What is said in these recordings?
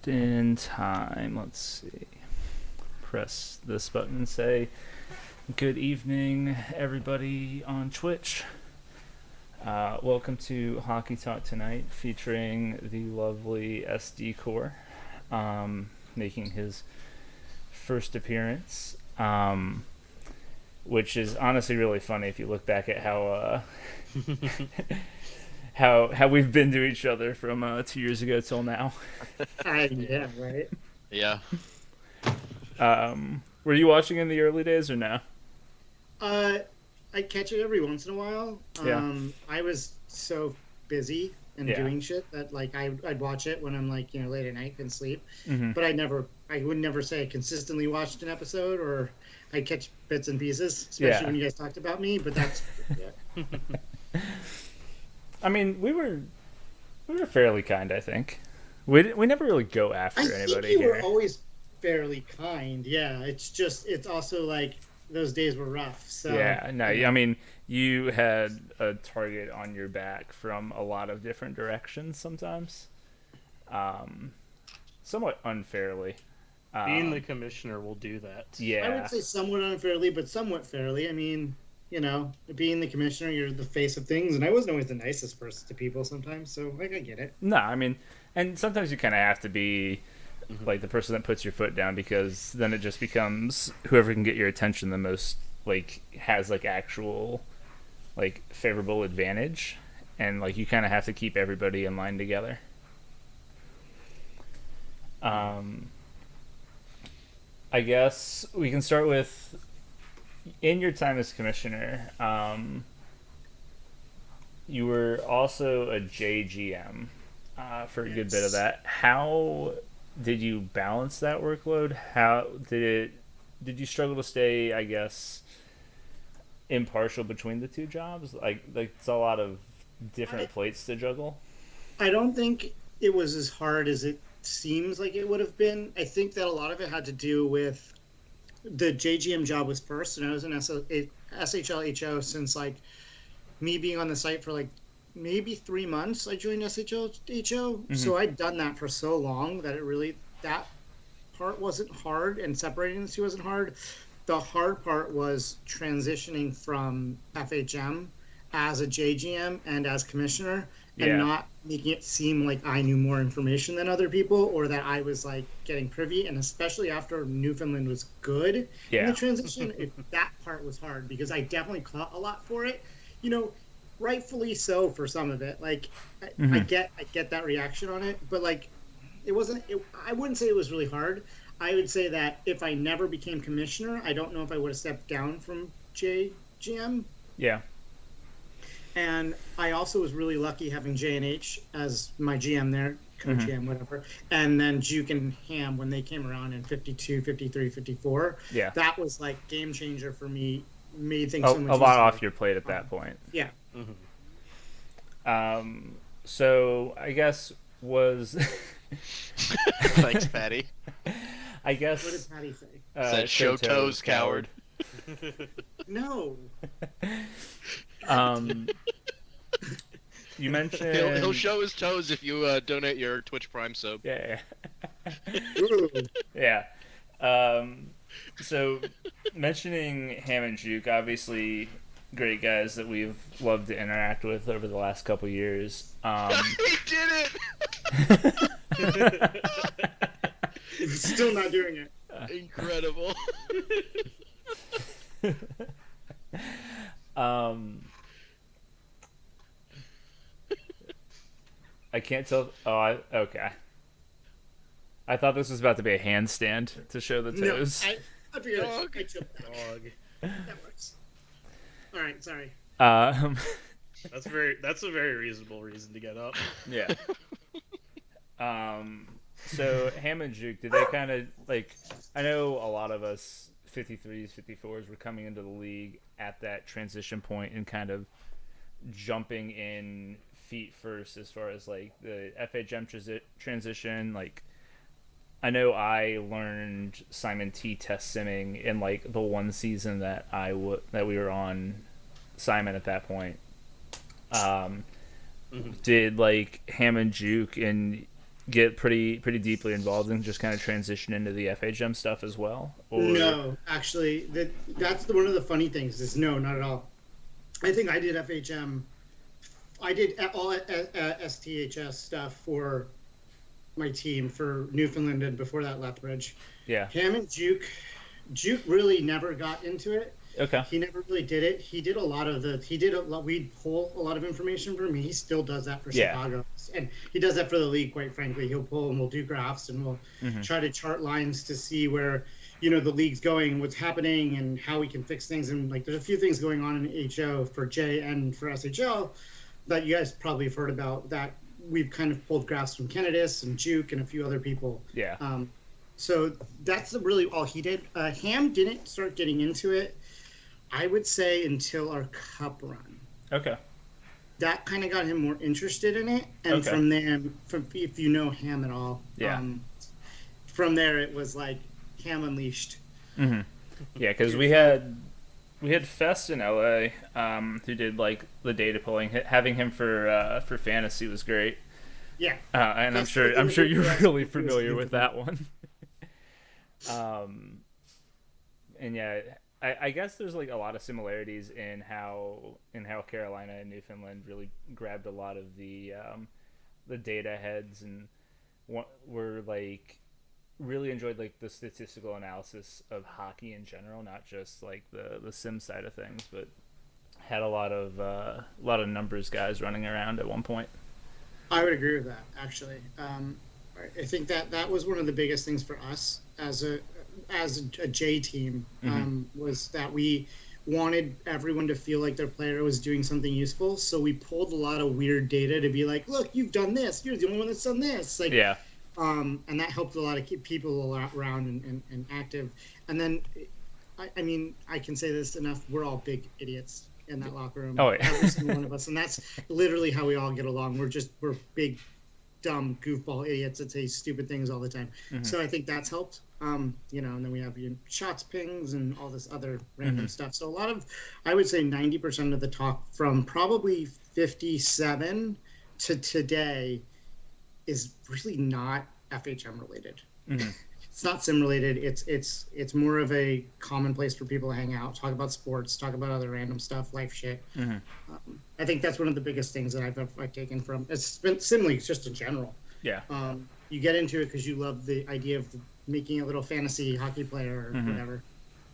in time. Let's see. Press this button and say, good evening, everybody on Twitch. Welcome to Hockey Talk tonight, featuring the lovely SDCore, making his first appearance, which is honestly really funny if you look back at how how we've been to each other from 2 years ago till now. Yeah, right. Yeah. Were you watching in the early days or no? I catch it every once in a while. Yeah. I was so busy and doing shit that like I'd watch it when I'm like, late at night, couldn't sleep. Mm-hmm. But I would never say I consistently watched an episode, or I catch bits and pieces, especially when you guys talked about me. But that's I mean, we were fairly kind, I think. We never really go after anybody I think you here. were always fairly kind. Yeah, it's also like those days were rough. So yeah, no, I mean, you had a target on your back from a lot of different directions sometimes, somewhat unfairly. Being the commissioner will do that. Yeah, I would say somewhat unfairly, but somewhat fairly. I mean, being the commissioner, you're the face of things, and I wasn't always the nicest person to people sometimes, so I get it. No, I mean, and sometimes you kind of have to be like the person that puts your foot down, because then it just becomes whoever can get your attention the most, like, has like actual like favorable advantage, and like you kind of have to keep everybody in line together. I guess we can start with, in your time as commissioner, you were also a JGM for a good bit of that. How did you balance that workload? How did you struggle to stay, I guess, impartial between the two jobs? Like it's a lot of different plates to juggle. I don't think it was as hard as it seems like it would have been. I think that a lot of it had to do with the JGM job was first, and I was an SHLHO since like me being on the site for like maybe 3 months. I joined SHLHO, so I'd done that for so long that that part wasn't hard, and separating the two wasn't hard. The hard part was transitioning from FHM as a JGM and as commissioner, and not making it seem like I knew more information than other people, or that I was like getting privy. And especially after Newfoundland was good in the transition, that part was hard, because I definitely caught a lot for it. Rightfully so for some of it. Like I get that reaction on it, but like it wasn't. I wouldn't say it was really hard. I would say that if I never became commissioner, I don't know if I would have stepped down from JGM. Yeah. And I also was really lucky having J&H as my GM there, co-GM, whatever. And then Juke and Ham, when they came around in 52, 53, 54. Yeah. That was like game changer for me. Made things a so much lot easier. off your plate at that point. Yeah. So I guess was Thanks, Patty. I guess. What did Patty say? Said show toes, coward. No. You mentioned He'll show his toes if you donate your Twitch Prime sub. Yeah. Yeah. So mentioning Ham and Juke, obviously great guys that we've loved to interact with over the last couple years. He did it! Still not doing it. Incredible. I can't tell. Okay. I thought this was about to be a handstand to show the toes. No, I figured Dog. I took that. Dog. That works. All right, sorry. That's a very reasonable reason to get up. Yeah. So Ham and Juke, did they kind of like? I know a lot of us 53s, 54s were coming into the league at that transition point and kind of jumping in feet first as far as like the FHM transition. Like, I know I learned Simon T test simming in like the one season that that we were on Simon at that point. Did like Ham and Juke and get pretty deeply involved and just kind of transition into the FHM stuff as well? Or No, actually, that's one of the funny things is no, not at all. I think I did FHM. I did all STHS stuff for my team for Newfoundland and before that Lethbridge. yeah, Him and Juke really never got into it. okay, He never really did it. He did a lot of we'd pull a lot of information from him. He still does that for Yeah. Chicago. And he does that for the league, quite frankly. He'll pull and we'll do graphs and we'll try to chart lines to see where, the league's going, what's happening and how we can fix things. And like, there's a few things going on in HO for J and for SHL that you guys probably have heard about that we've kind of pulled graphs from Kennedys and Juke and a few other people. yeah, So that's really all he did. Ham didn't start getting into it, I would say, until our cup run. okay, That kind of got him more interested in it, and Okay. from there, if you know Ham at all, Yeah. from there it was like Ham unleashed. yeah, because we had Fest in LA, who did like the data pulling. Having him for fantasy was great. Yeah, And I'm Fest sure was you're really really good. familiar with that one. And yeah, I guess there's like a lot of similarities in how Carolina and Newfoundland really grabbed a lot of the data heads and were like really enjoyed like the statistical analysis of hockey in general, not just like the sim side of things, but had a lot of numbers guys running around at one point. I would agree with that, actually. I think that was one of the biggest things for us as a J team, was that we wanted everyone to feel like their player was doing something useful. So we pulled a lot of weird data to be like, look, you've done this. You're the only one that's done this. Like, Yeah. And that helped a lot of keep people around and active. And then, I mean, I can say this enough. We're all big idiots in that locker room. Oh, yeah. Every single one of us. And that's literally how we all get along. We're big, dumb goofball idiots that say stupid things all the time. So I think that's helped. And then we have shots, pings, and all this other random stuff. So a lot of, I would say 90% of the talk from probably 57 to today is really not FHM related. It's not sim related. It's more of a common place for people to hang out, talk about sports, talk about other random stuff, life shit. I think that's one of the biggest things that I've taken from it's been sim leagues just in general. Yeah. You get into it because you love the idea of making a little fantasy hockey player or whatever.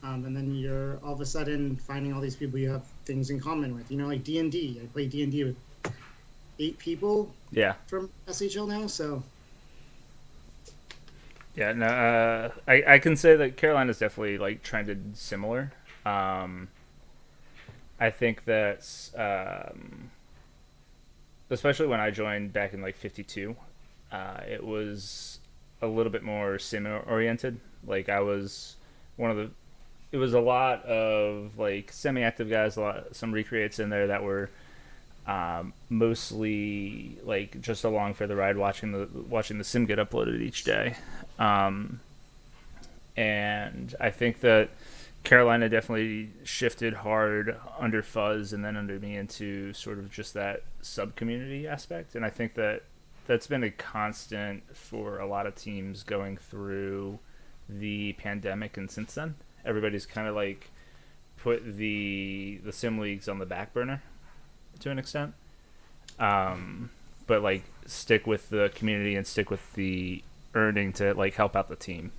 And then you're all of a sudden finding all these people you have things in common with. Like D&D. I play D&D with 8 people Yeah. from SHL now, so Yeah, no, I can say that Carolina's definitely like trying to do similar. I think that's especially when I joined back in like '52, it was a little bit more sim oriented. Like I was one of the. It was a lot of like semi-active guys, some recreates in there that were mostly like just along for the ride, watching the sim get uploaded each day. And I think that Carolina definitely shifted hard under Fuzz and then under me into sort of just that sub-community aspect. And I think that that's been a constant for a lot of teams going through the pandemic and since then. Everybody's kind of like put the sim leagues on the back burner to an extent. But like stick with the community and stick with the earning to like help out the team.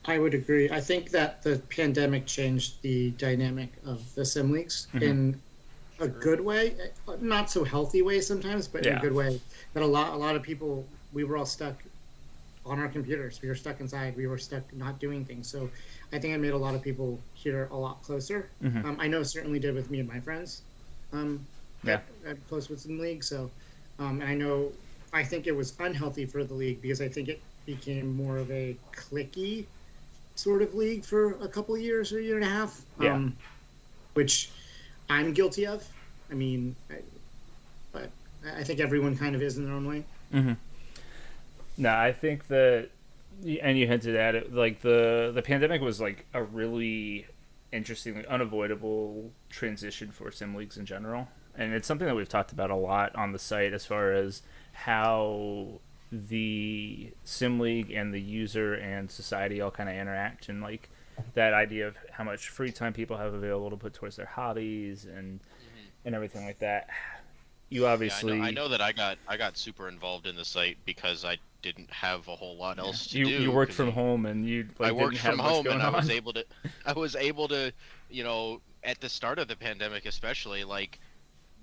I would agree. I think that the pandemic changed the dynamic of the sim leagues in a good way, not so healthy way sometimes, but in a good way. That a lot of people, we were all stuck on our computers. We were stuck inside. We were stuck not doing things. So I think I made a lot of people here a lot closer. I know it certainly did with me and my friends. I'm close with some league. So, and I think it was unhealthy for the league because I think it became more of a cliquey sort of league for a couple of years or a year and a half, which I'm guilty of. I mean, but I think everyone kind of is in their own way. No, I think that, and you hinted at it, like the pandemic was like a really interesting, like, unavoidable transition for sim leagues in general. And it's something that we've talked about a lot on the site as far as how the sim league and the user and society all kind of interact, and like that idea of how much free time people have available to put towards their hobbies and everything like that. You obviously I know that I got super involved in the site because I didn't have a whole lot else to do. you worked 'cause from home and you like I worked didn't have from much home going and on. I was able to, you know, at the start of the pandemic especially, like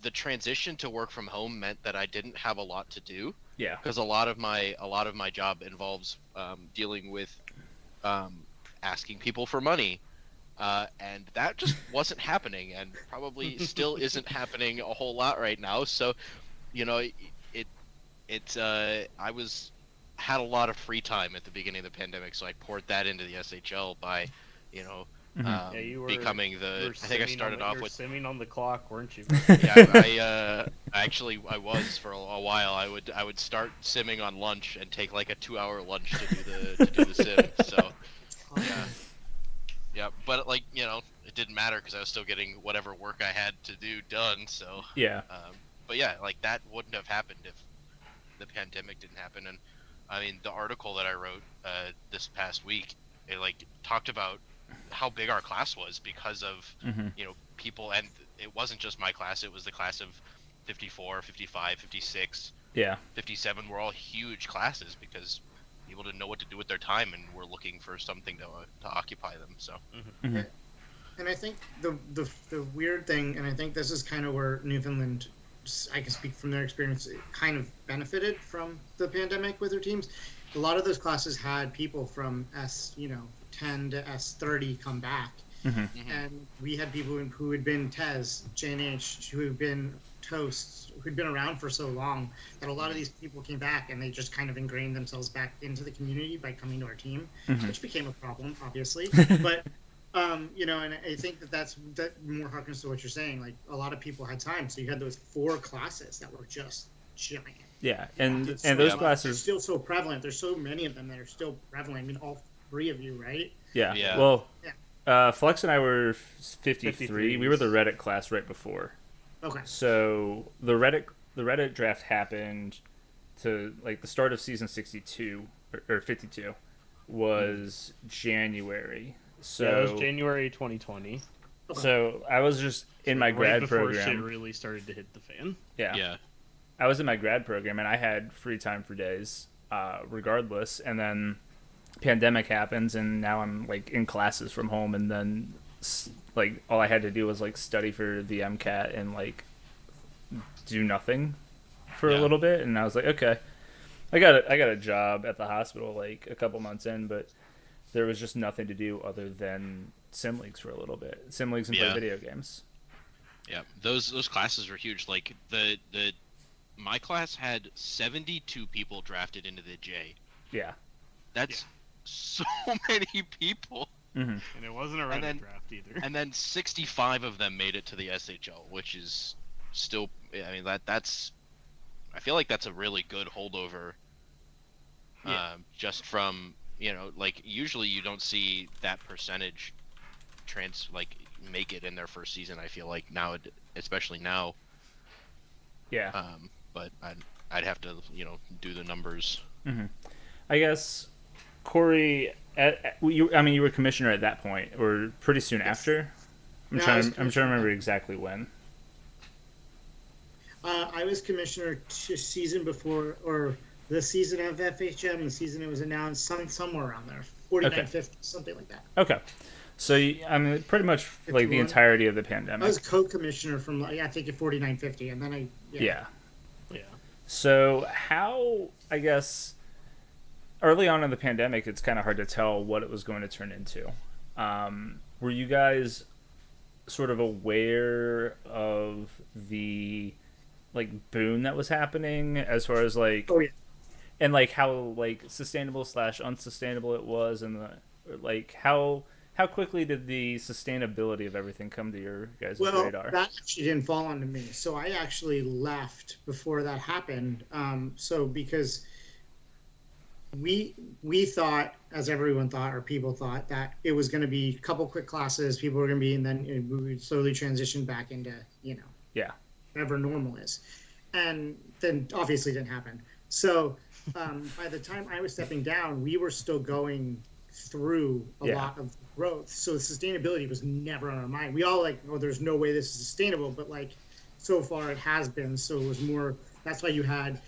the transition to work from home meant that I didn't have a lot to do Yeah. because a lot of my job involves dealing with asking people for money. And that just wasn't happening, and probably still isn't happening a whole lot right now. So, you know, I had a lot of free time at the beginning of the pandemic, so I poured that into the SHL by, you know, Mhm. Yeah, you were becoming the. I think I started off with. simming on the clock, weren't you? Yeah, I was for a while. I would start simming on lunch and take like a 2-hour lunch to do the sim. So, yeah. Yeah, but like, you know, it didn't matter because I was still getting whatever work I had to do done. So Yeah. but yeah, like that wouldn't have happened if the pandemic didn't happen. And I mean, the article that I wrote this past week, it like talked about how big our class was because of Mhm. you know people, and it wasn't just my class; it was the class of 54, 55, 56, Yeah. 57 were all huge classes because people didn't know what to do with their time and were looking for something to occupy them. So Mhm. And I think the weird thing, and I think this is kind of where Newfoundland, I can speak from their experience, kind of benefited from the pandemic with their teams. A lot of those classes had people from S10 to S30 come back, Mhm. and we had people who had been TES, JNH, who had been Toasts, who'd been around for so long that a lot of these people came back and they just kind of ingrained themselves back into the community by coming to our team, Mhm. which became a problem, obviously. But and I think that more harkens to what you're saying. Like a lot of people had time, so you had those 4 classes that were just giant. Yeah, and It's and so those much. classes. They're still so prevalent. There's so many of them that are still prevalent. I mean, all 3 of you, right? Yeah. Yeah. Well, Yeah. Flex and I were 53. We were the 53s. Reddit class right before. Okay. So the Reddit draft happened to like the start of season 62 or 52 was January. So Yeah, it was January 2020. So I was just in my right grad before shit program. really started to hit the fan. Yeah. yeah, I was in my grad program and I had free time for days, regardless. And then pandemic happens and now I'm like in classes from home, and then like all I had to do was like study for the MCAT and like do nothing for a Yeah. little bit. And I was like, okay, I got a job at the hospital like a couple months in, but there was just nothing to do other than sim leagues for a little bit. Sim leagues and play Yeah. video games. yeah. Those classes were huge. Like the my class had 72 people drafted into the J. Yeah. That's so many people. Mm-hmm. And it wasn't a Reddit then- draft either. And then 65 of them made it to the SHL, which is still. I mean that's. I feel like that's a really good holdover. Yeah. Just from like usually you don't see that percentage make it in their first season. I feel like now, especially now. Yeah. But I'd have to do the numbers. Mm-hmm. I guess Corey, you were commissioner at that point, or pretty soon after. I'm No, I trying was to commissioner. remember exactly when. I was commissioner season before, or the season of FHM, the season it was announced, somewhere around there, 49, 50, something like that. Okay, so pretty much like the 51. entirety of the I pandemic. was co-commissioner from, I think, at 49, 50, and then Yeah. Yeah. So how, I guess, early on in the pandemic, it's kind of hard to tell what it was going to turn into. Were you guys sort of aware of the like boom that was happening as far as like, Oh, yeah. and like how like sustainable / unsustainable it was, and like how quickly did the sustainability of everything come to your guys' Well, radar? that actually didn't fall onto me. So I actually left before that happened. So because we thought, as everyone thought, or people thought, that it was going to be a couple quick classes, people were going to be, and then we would slowly transition back into, Yeah. whatever normal is. And then obviously didn't happen. So by the time I was stepping down, we were still going through a lot of growth. So sustainability was never on our mind. We all like, oh, there's no way this is sustainable, but like so far it has been. So it was more. That's why you had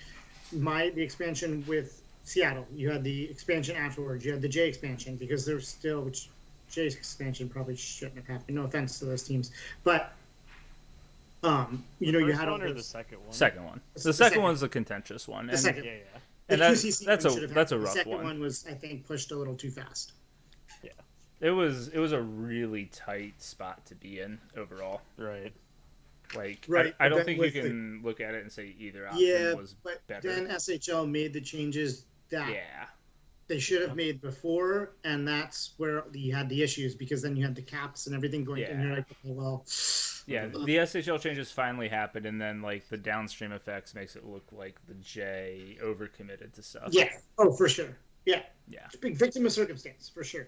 the expansion with Seattle. You had the expansion afterwards. You had the J expansion because there's still, which J's expansion probably shouldn't have happened. No offense to those teams, but you had all or those, the second one. Second one. The second second one's the contentious one. The second. Yeah. And The that, QCC that's one should a have that's a happened. rough The second one. one was, I think, pushed a little too fast. It was a really tight spot to be in overall. Right. Like Right, I don't but think you with can look at it and say either option Yeah, was but better. then SHL made the changes that Yeah. they should have made before, and that's where you had the issues because then you had the caps and everything going. And Yeah. you're like, okay, well, Yeah, the SHL changes finally happened, and then like the downstream effects makes it look like the J overcommitted to stuff. yeah, oh for sure, yeah, Yeah. it's a big victim of circumstance for sure.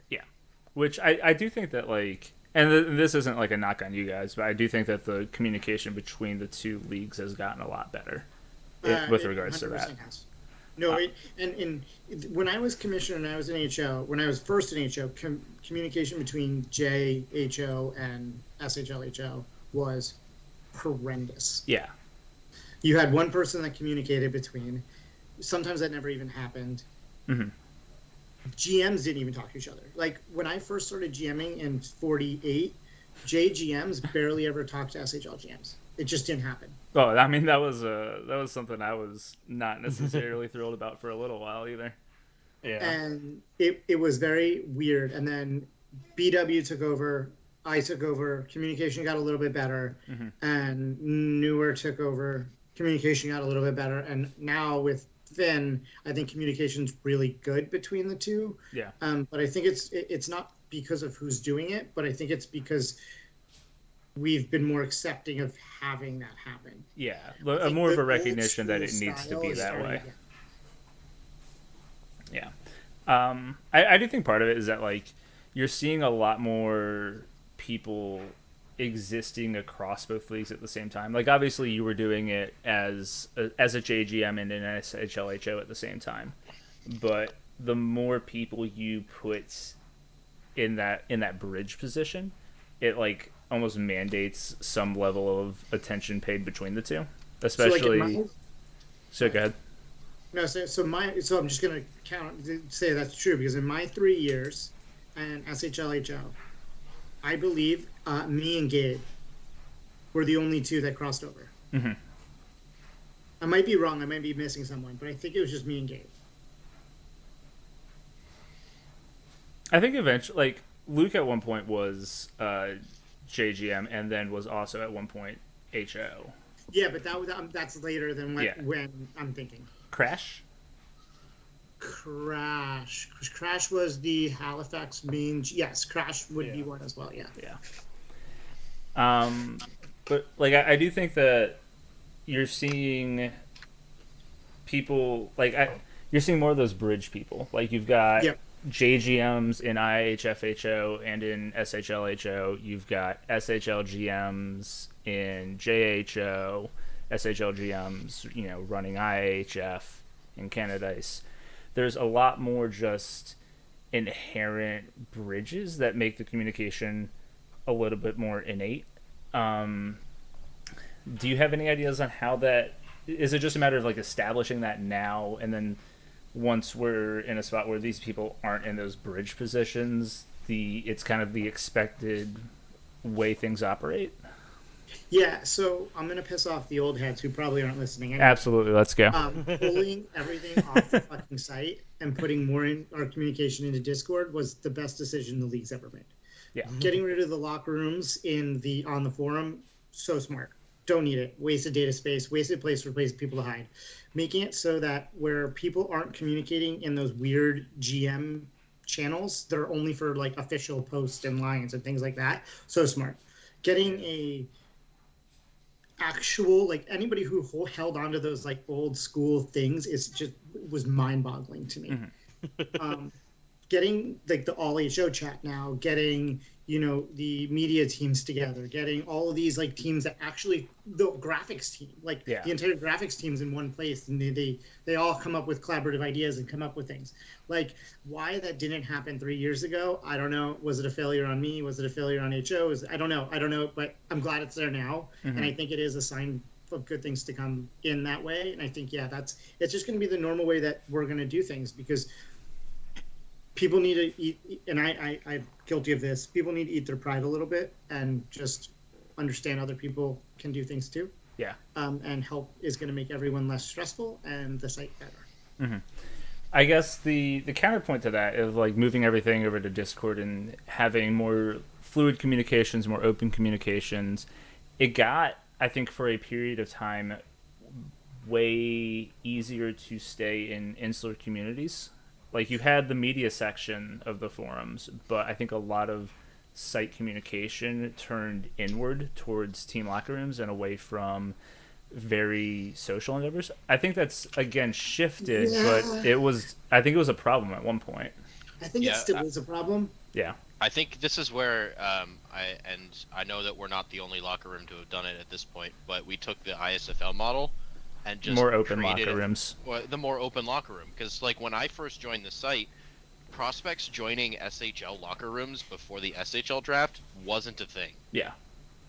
Which I do think that like, and this isn't like a knock on you guys, but I do think that the communication between the two leagues has gotten a lot better with It regards to that. 100% has. No, when I was commissioner and I was in HO, when I was first in HO, communication between JHO and SHLHO was horrendous. Yeah. You had one person that communicated between. Sometimes that never even happened. Mm-hmm. GMs didn't even talk to each other. Like when I first started GMing in 48, JGMs barely ever talked to SHL GMs. It just didn't happen. Oh, I mean that was something I was not necessarily thrilled about for a little while either. Yeah. And it was very weird. And then BW took over. I took over. Communication got a little bit better. Mm-hmm. And Newer took over. Communication got a little bit better. And now with Finn, I think communication's really good between the two. Yeah. But I think it's not because of who's doing it, but I think it's because we've been more accepting of having that happen. Yeah, I think more of the a recognition old that it school needs to style be is that starting way. again. Yeah. I do think part of it is that like you're seeing a lot more people existing across both leagues at the same time. Like obviously you were doing it as a JGM and an SHLHO at the same time, but the more people you put in that bridge position, it like almost mandates some level of attention paid between the two, especially. So go ahead. No, so I'm just gonna say that's true because in my 3 years and SHLHO, I believe me and Gabe were the only two that crossed over. Mm-hmm. I might be wrong. I might be missing someone, but I think it was just me and Gabe. I think eventually, like Luke at one point was JGM and then was also at one point HO. Yeah, but that's later than when I'm thinking. Crash? Crash was the Halifax main. Yes, Crash would be one as well. Yeah. Yeah. But like I do think that you're seeing people like you're seeing more of those bridge people. Like you've got JGMs in IHFHO and in SHLHO. You've got SHLGMs in JHO, SHLGMs, running IHF in Canadice. There's a lot more just inherent bridges that make the communication a little bit more innate. Do you have any ideas on how that is? It just a matter of like establishing that now, and then once we're in a spot where these people aren't in those bridge positions, it's kind of the expected way things operate? Yeah, so I'm going to piss off the old heads who probably aren't listening anyway. Absolutely, let's go. Pulling everything off the fucking site and putting more in our communication into Discord was the best decision the league's ever made. Yeah. Getting rid of the locker rooms on the forum, so smart. Don't need it. Wasted data space, wasted place for people to hide. Making it so that where people aren't communicating in those weird GM channels that are only for like official posts and lines and things like that. So smart. Getting a actual, like anybody who held on to those like old school things was mind boggling to me. getting like the all HO chat now, getting the media teams together, getting all of these like teams that actually the graphics team, like Yeah. the entire graphics teams in one place, and they all come up with collaborative ideas and come up with things. Like why that didn't happen 3 years ago, I don't know. Was it a failure on me? Was it a failure on HO? I don't know, but I'm glad it's there now, and I think it is a sign of good things to come in that way. And I think it's just going to be the normal way that we're going to do things, because people need to eat, and I'm guilty of this. People need to eat their pride a little bit and just understand other people can do things too. Yeah. And help is going to make everyone less stressful and the site better. I guess the counterpoint to that is like moving everything over to Discord and having more fluid communications, more open communications. It got, I think, for a period of time, way easier to stay in insular communities. Like you had the media section of the forums, but I think a lot of site communication turned inward towards team locker rooms and away from very social endeavors. I think that's again shifted, but I think it was a problem at one point. I think it still is a problem. Yeah. I think this is where I know that we're not the only locker room to have done it at this point, but we took the ISFL model and just more open locker rooms. The more open locker room, because like when I first joined the site, prospects joining SHL locker rooms before the SHL draft wasn't a thing. Yeah.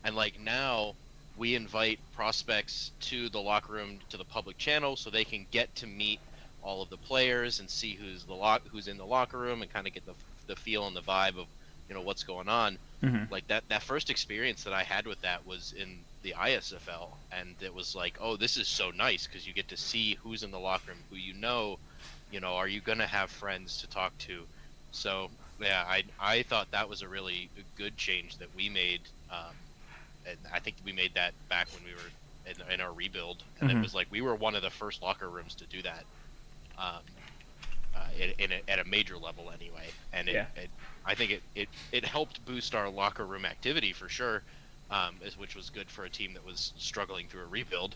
And like now, we invite prospects to the locker room, to the public channel, so they can get to meet all of the players and see who's in the locker room and kind of get the feel and the vibe of what's going on. Like that first experience that I had with that was in the ISFL, and it was like, oh, this is so nice because you get to see who's in the locker room, who are you gonna have friends to talk to? So yeah, I thought that was a really good change that we made, and I think we made that back when we were in our rebuild, and it was like we were one of the first locker rooms to do that, at a major level anyway, and I think it helped boost our locker room activity for sure, which was good for a team that was struggling through a rebuild.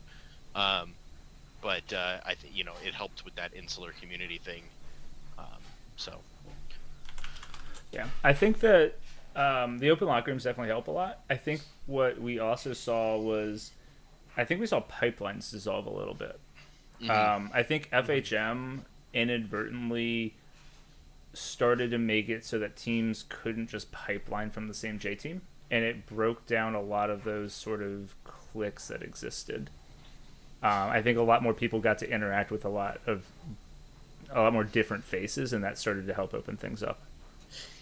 But I think it helped with that insular community thing. So yeah, I think that the open locker rooms definitely help a lot. I think what we also saw was, I think we saw pipelines dissolve a little bit. I think FHM inadvertently started to make it so that teams couldn't just pipeline from the same J team, and it broke down a lot of those sort of cliques that existed. I think a lot more people got to interact with a lot more different faces, and that started to help open things up.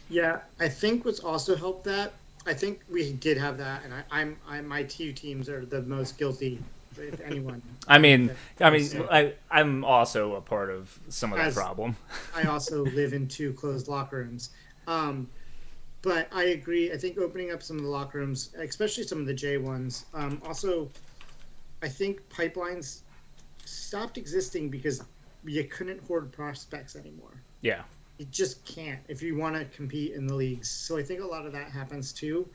Yeah, I think what's also helped that, I think we did have that, and my two teams are the most guilty, if anyone. I'm also a part of some of that problem. I also live in two closed locker rooms. But I agree. I think opening up some of the locker rooms, especially some of the J ones, also, I think pipelines stopped existing because you couldn't hoard prospects anymore. Yeah. You just can't if you want to compete in the leagues. So I think a lot of that happens too.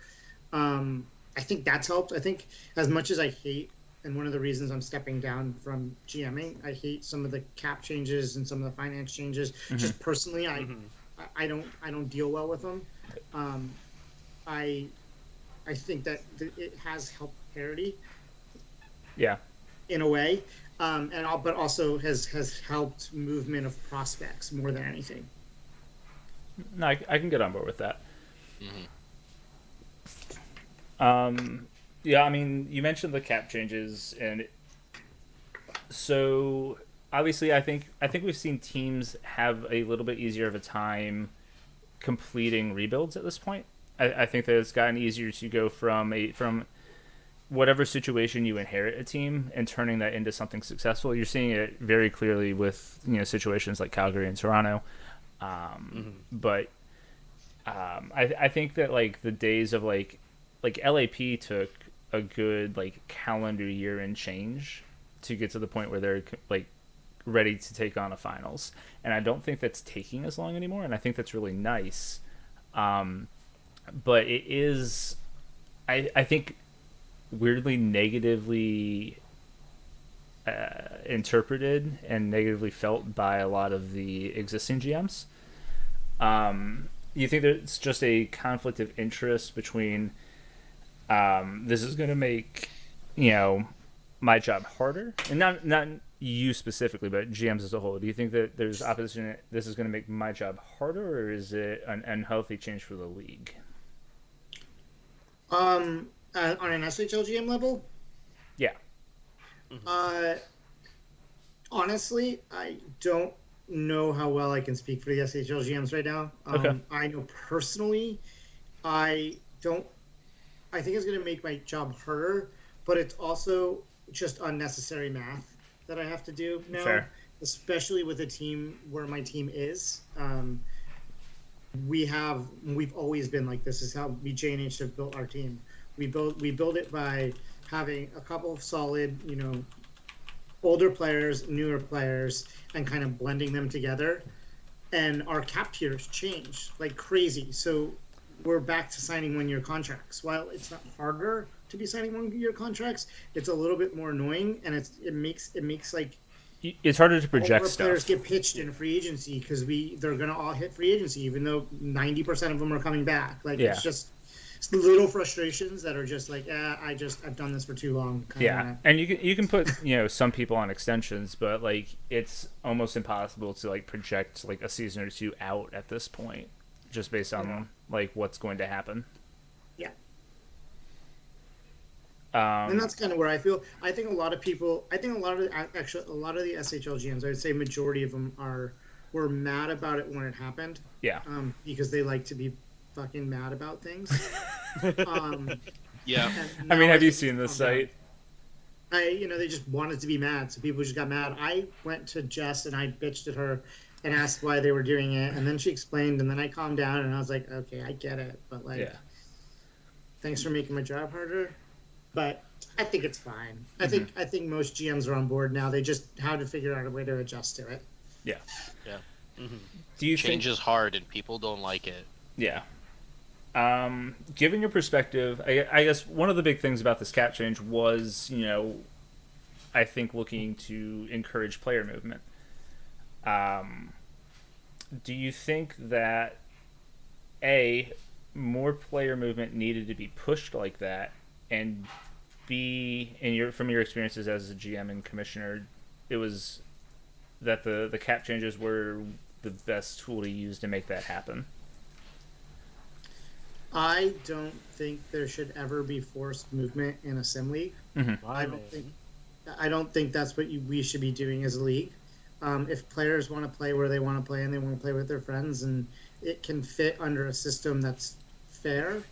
I think that's helped. I think as much as I hate, and one of the reasons I'm stepping down from GMing, I hate some of the cap changes and some of the finance changes. Just personally, I don't deal well with them. I think that it has helped parity. Yeah. In a way, but also has helped movement of prospects more than anything. No, I can get on board with that. Yeah, I mean, you mentioned the cap changes, and so obviously, I think we've seen teams have a little bit easier of a time completing rebuilds at this point. I think that it's gotten easier to go from whatever situation you inherit a team and turning that into something successful. You're seeing it very clearly with situations like Calgary and Toronto. But I think that like the days of like LAP took a good like calendar year and change to get to the point where they're like ready to take on a finals, and I don't think that's taking as long anymore, and I think that's really nice. But it is, I think, weirdly negatively interpreted and negatively felt by a lot of the existing GMs. You think there's just a conflict of interest between this is going to make my job harder, and not you specifically, but GMs as a whole? Do you think that there's opposition? This is going to make my job harder, or is it an unhealthy change for the league? On an SHL GM level, Yeah. Honestly, I don't know how well I can speak for the SHL GMs right now. Okay. I know personally, I think it's going to make my job harder, but it's also just unnecessary math that I have to do now. Fair. Especially with a team where my team is. We've always been like this. Is how we J&H have built our team. We build it by having a couple of solid, older players, newer players, and kind of blending them together. And our cap tiers change like crazy. So we're back to signing 1-year contracts. While it's not harder to be signing 1-year contracts, it's a little bit more annoying, and it makes like it's harder to project all our stuff. players get pitched in free agency because they're gonna all hit free agency, even though 90% of them are coming back. Like it's little frustrations that are just like, I've done this for too long. Yeah, and you can put some people on extensions, but like it's almost impossible to like project like a season or two out at this point, just based on like what's going to happen. Yeah. And that's kind of where I feel. I think a lot of the SHL GMs, I would say majority of them were mad about it when it happened. Yeah. Because they like to be fucking mad about things. Yeah. I mean, have you seen this site? They just wanted to be mad, so people just got mad. I went to Jess and I bitched at her and asked why they were doing it, and then she explained, and then I calmed down and I was like, okay, I get it, but thanks for making my job harder. But I think it's fine. I think most GMs are on board now. They just have to figure out a way to adjust to it. Yeah. Yeah. Mm-hmm. Do you Change think is hard and people don't like it? Yeah. Given your perspective, I guess one of the big things about this cap change was, I think looking to encourage player movement. Do you think that more player movement needed to be pushed like that, and B, from your experiences as a GM and commissioner, it was that the cap changes were the best tool to use to make that happen? I don't think there should ever be forced movement in a sim league. Mm-hmm. I don't think that's what we should be doing as a league. If players want to play where they want to play and they want to play with their friends and it can fit under a system that's fair,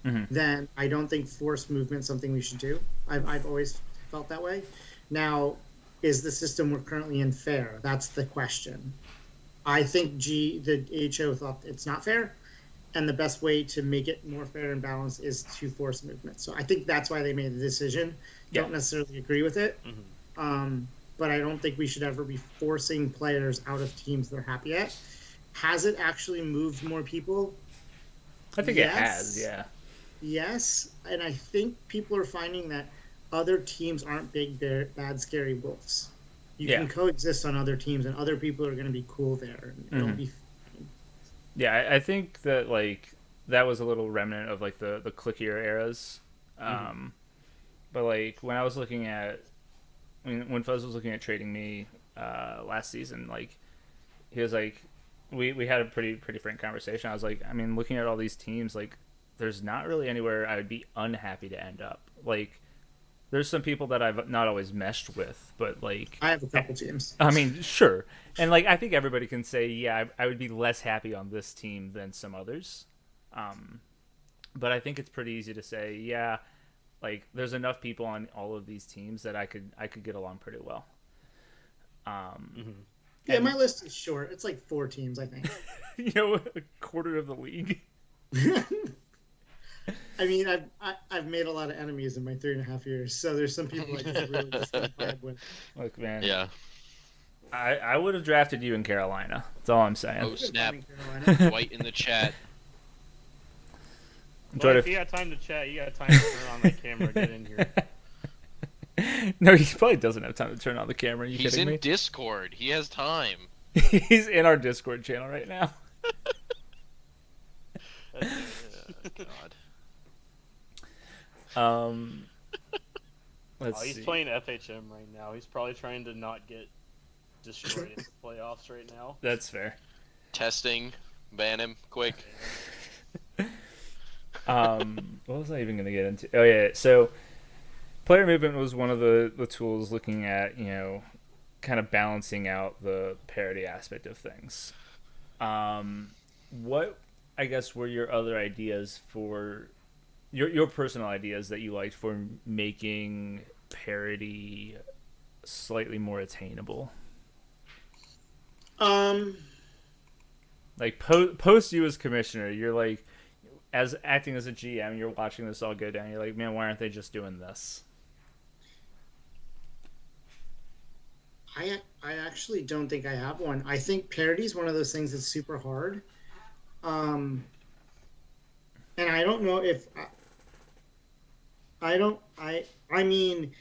then I don't think forced movement is something we should do. I've always felt that way. Now, is the system we're currently in fair? That's the question. I think the HO thought it's not fair, and the best way to make it more fair and balanced is to force movement. So I think that's why they made the decision. Yeah. Don't necessarily agree with it, but I don't think we should ever be forcing players out of teams they're happy at. Has it actually moved more people? I think it has, yeah. Yes, and I think people are finding that other teams aren't big, bad, scary wolves. You can coexist on other teams, and other people are going to be cool there. And it'll be fine. Yeah, I think that like that was a little remnant of like the clickier eras. But like when I was looking at, when Fuzz was looking at trading me last season, like he was like, we had a pretty frank conversation. I was like, I mean, looking at all these teams, like there's not really anywhere I would be unhappy to end up. Like there's some people that I've not always meshed with, but like I have a couple teams. I mean, sure. And like I think everybody can say, yeah, I would be less happy on this team than some others. But I think it's pretty easy to say, yeah, like there's enough people on all of these teams that I could get along pretty well. Yeah, my list is short. It's like 4 teams, I think. A quarter of the league. I mean, I've made a lot of enemies in my 3.5 years, so there's some people I can really just vibe with. Look, man. Yeah. I would have drafted you in Carolina. That's all I'm saying. Oh, snap. White in the chat. Well, if you got time to chat, you got time to turn on the camera, get in here. No, he probably doesn't have time to turn on the camera. Are you He's kidding in me? Discord. He has time. He's in our Discord channel right now. God. Let's He's see. playing FHM right now. He's probably trying to not get destroyed in the playoffs right now. That's fair. Testing, ban him quick. What was I even going to get into? Oh yeah, so player movement was one of the tools looking at, kind of balancing out the parity aspect of things. What, I guess, were your other ideas for your personal ideas that you liked for making parity slightly more attainable? Like post you as commissioner, you're like, as acting as a GM, you're watching this all go down. You're like, man, why aren't they just doing this? I actually don't think I have one. I think parity is one of those things that's super hard. And I don't know if I mean,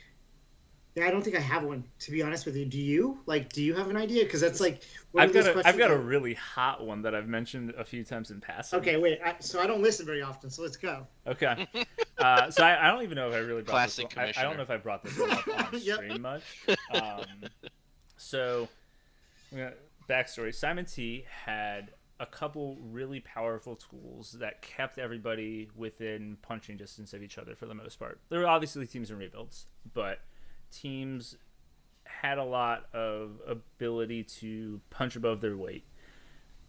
I don't think I have one, to be honest with you. Do you? Do you have an idea? Because that's like I've got a really hot one that I've mentioned a few times in passing. Okay, wait. So I don't listen very often, so let's go. Okay. So I don't even know if I really brought Classic this one. I don't know if I brought this one up on stream much. So, backstory. Simon T had a couple really powerful tools that kept everybody within punching distance of each other for the most part. There were obviously teams in rebuilds, but teams had a lot of ability to punch above their weight.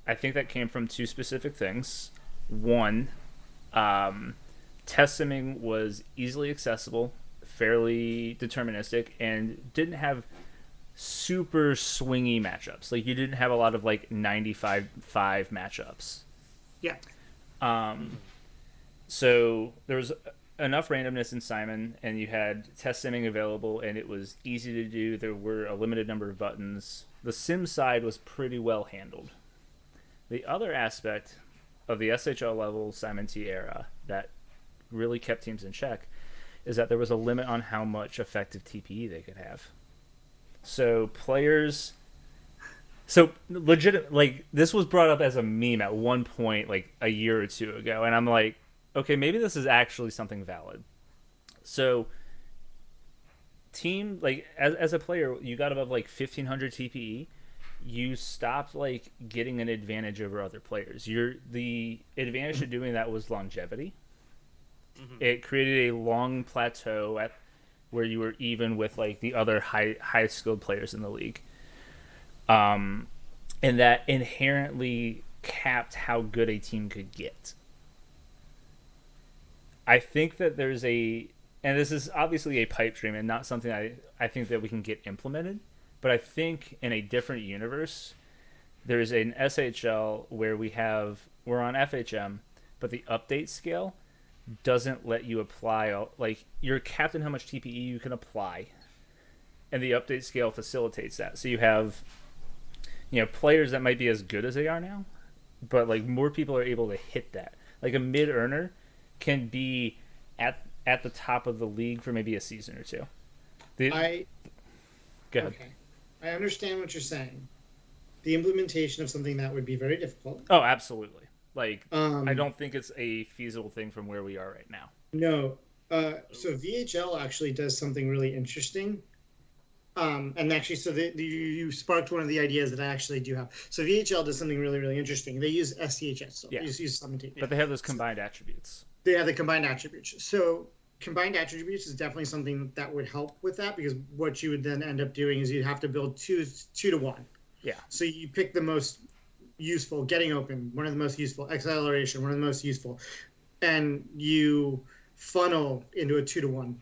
I think that came from two specific things. One, test simming was easily accessible, fairly deterministic, and didn't have super swingy matchups. Like, you didn't have a lot of 95-5 matchups. Yeah. So there was enough randomness in Simon, and you had test simming available, and it was easy to do. There were a limited number of buttons. The sim side was pretty well handled. The other aspect of the SHL level Simon T era that really kept teams in check is that there was a limit on how much effective TPE they could have. So players, legit, this was brought up as a meme at one point, a year or two ago, and I'm like, okay, maybe this is actually something valid. So team, as a player, you got above 1500 TPE, you stopped getting an advantage over other players. The advantage of doing that was longevity. Mm-hmm. It created a long plateau where you were even with the other high skilled players in the league. And that inherently capped how good a team could get. I think that there's and this is obviously a pipe dream and not something I think that we can get implemented, but I think in a different universe, there's an SHL where we're on FHM, but the update scale doesn't let you apply, you're capped in how much TPE you can apply, and the update scale facilitates that. So you have, players that might be as good as they are now, but more people are able to hit that. A mid earner can be at the top of the league for maybe a season or two. Go ahead. Okay. I understand what you're saying. The implementation of something that would be very difficult. Oh, absolutely. I don't think it's a feasible thing from where we are right now. No. So VHL actually does something really interesting. And actually, so you sparked one of the ideas that I actually do have. So VHL does something really, really interesting. They use SDHS. So yeah. They use something. But they have those combined attributes. They have the combined attributes. So combined attributes is definitely something that would help with that, because what you would then end up doing is you'd have to build two to one. Yeah. So you pick the most useful, getting open, one of the most useful, acceleration, one of the most useful, and you funnel into a 2-to-1,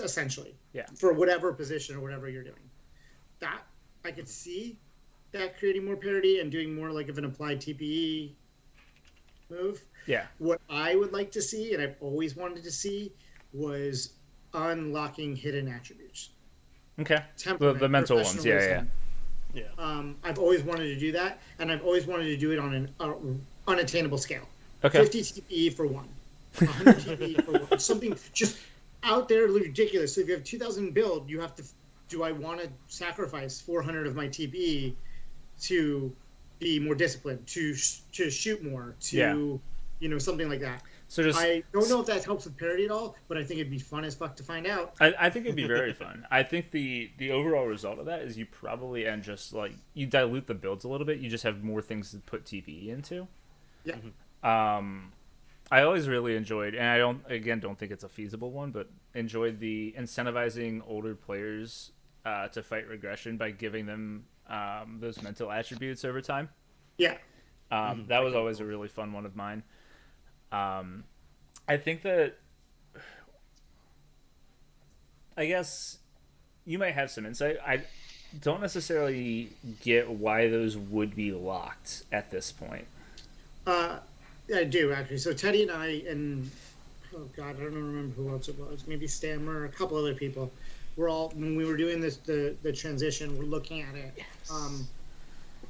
essentially. Yeah. For whatever position or whatever you're doing. That I could see that creating more parity and doing more of an applied TPE move. Yeah. What I would like to see, and I've always wanted to see, was unlocking hidden attributes. Okay. The mental ones, yeah. I've always wanted to do that, and I've always wanted to do it on an unattainable scale. Okay. 50 TPE for one, 100 TPE for one, something just out there ridiculous. So if you have 2,000 build, you have to. Do I want to sacrifice 400 of my TPE to be more disciplined, to shoot more, to something like that. So just I don't know if that helps with parity at all, but I think it'd be fun as fuck to find out. I think it'd be very fun. I think the overall result of that is you probably end just like you dilute the builds a little bit. You just have more things to put TPE into. Yeah. I always really enjoyed, and I don't think it's a feasible one, but enjoyed the incentivizing older players to fight regression by giving them those mental attributes over time. Yeah. That was always a really fun one of mine. I think that I guess you might have some insight. I don't necessarily get why those would be locked at this point. I do actually. So Teddy and I, and oh god, I don't remember who else it was. Maybe Stammer, a couple other people. We're all when we were doing this the transition. We're looking at it,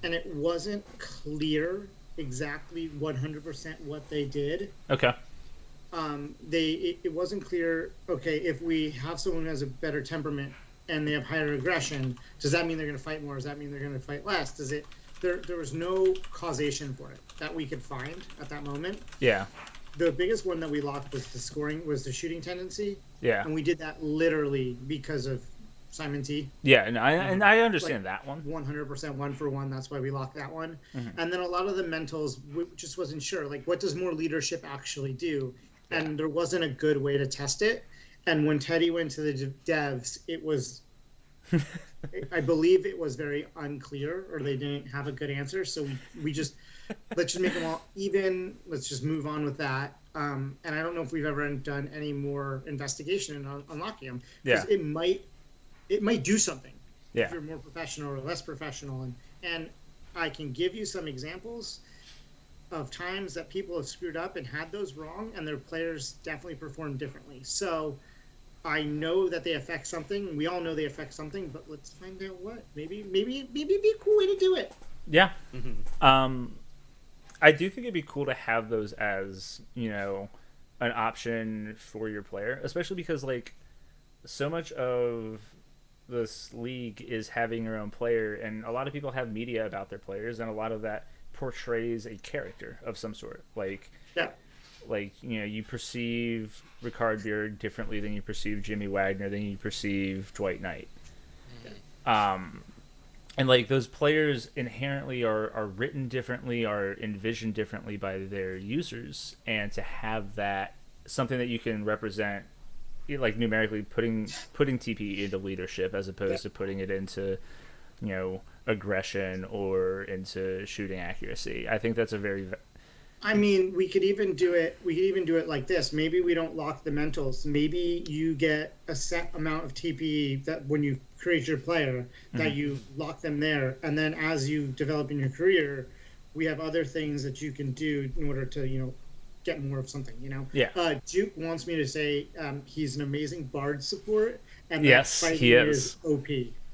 and it wasn't clear exactly 100% what they did. Okay. It wasn't clear. Okay, if we have someone who has a better temperament and they have higher aggression, does that mean they're going to fight more? Does that mean they're going to fight less? Does it? There was no causation for it that we could find at that moment. Yeah. The biggest one that we locked was the shooting tendency. Yeah. And we did that literally because of Simon T. Yeah, and I understand that one. 100% 1-for-1. That's why we locked that one. Mm-hmm. And then a lot of the mentals, we just wasn't sure. Like, what does more leadership actually do? Yeah. And there wasn't a good way to test it. And when Teddy went to the devs, it was, I believe it was very unclear, or they didn't have a good answer. So we just, let's just make them all even. Let's just move on with that. And I don't know if we've ever done any more investigation on unlocking them. Yeah. It might do something if you're more professional or less professional. And I can give you some examples of times that people have screwed up and had those wrong, and their players definitely performed differently. So I know that they affect something. We all know they affect something, but let's find out what. Maybe it'd be a cool way to do it. Yeah. Mm-hmm. I do think it'd be cool to have those as, an option for your player, especially because, like, so much of this league is having your own player, and a lot of people have media about their players, and a lot of that portrays a character of some sort. Like, yeah. Like, you perceive Ricard Beard differently than you perceive Jimmy Wagner, than you perceive Dwight Knight. Yeah. And, like, those players inherently are written differently, are envisioned differently by their users, and to have that, something that you can represent, like, numerically putting TP into leadership as opposed to putting it into, aggression or into shooting accuracy. I think that's a very... I mean, we could even do it like this. Maybe we don't lock the mentals. Maybe you get a set amount of TPE that when you create your player, that you lock them there. And then as you develop in your career, we have other things that you can do in order to, get more of something, Yeah. Duke wants me to say he's an amazing Bard support. And yes, he is. OP.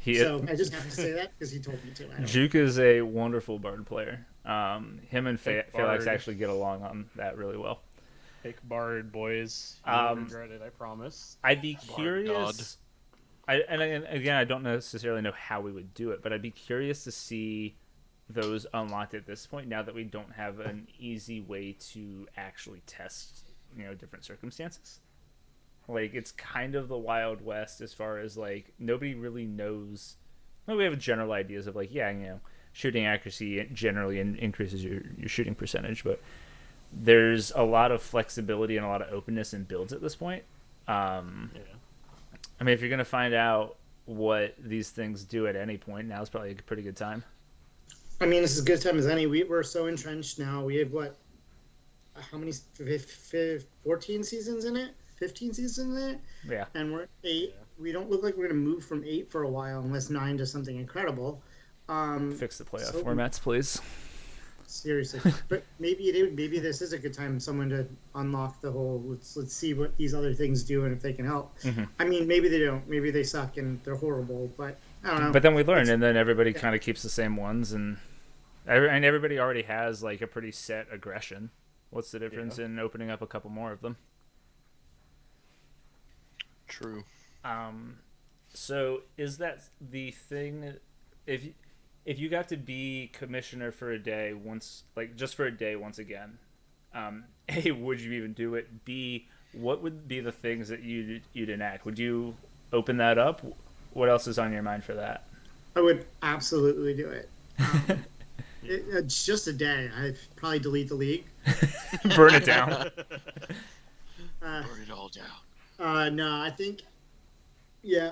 I just have to say that because he told me to. Juke is a wonderful Bard player. Him and Felix actually get along on that really well. Pick Bard, boys. You won't regret it, I promise. I'd be curious. Again, I don't necessarily know how we would do it, but I'd be curious to see those unlocked at this point. Now that we don't have an easy way to actually test, different circumstances. Like, it's kind of the Wild West as far as, like, nobody really knows. Well, we have general ideas of, like, shooting accuracy generally increases your shooting percentage, but there's a lot of flexibility and a lot of openness in builds at this point. I mean, if you're going to find out what these things do at any point, now's probably a pretty good time. I mean, this is as good a time as any. We're so entrenched now. We have, how many, 14 seasons in it? 15 seasons in it? Yeah. And we're 8. Yeah. We don't look like we're going to move from 8 for a while unless 9 does something incredible. Fix the playoff formats, please. Seriously, but maybe this is a good time for someone to unlock the whole. Let's see what these other things do and if they can help. Mm-hmm. I mean, maybe they don't. Maybe they suck and they're horrible. But I don't know. But then we learn, and then everybody kind of keeps the same ones, and everybody already has like a pretty set aggression. What's the difference in opening up a couple more of them? True. So is that the thing? If you got to be commissioner for a day once, like just for a day once again, A, would you even do it? B, what would be the things that you'd enact? Would you open that up? What else is on your mind for that? I would absolutely do it. It's just a day. I'd probably delete the league. Burn it down. Uh, Burn it all down. no, I think,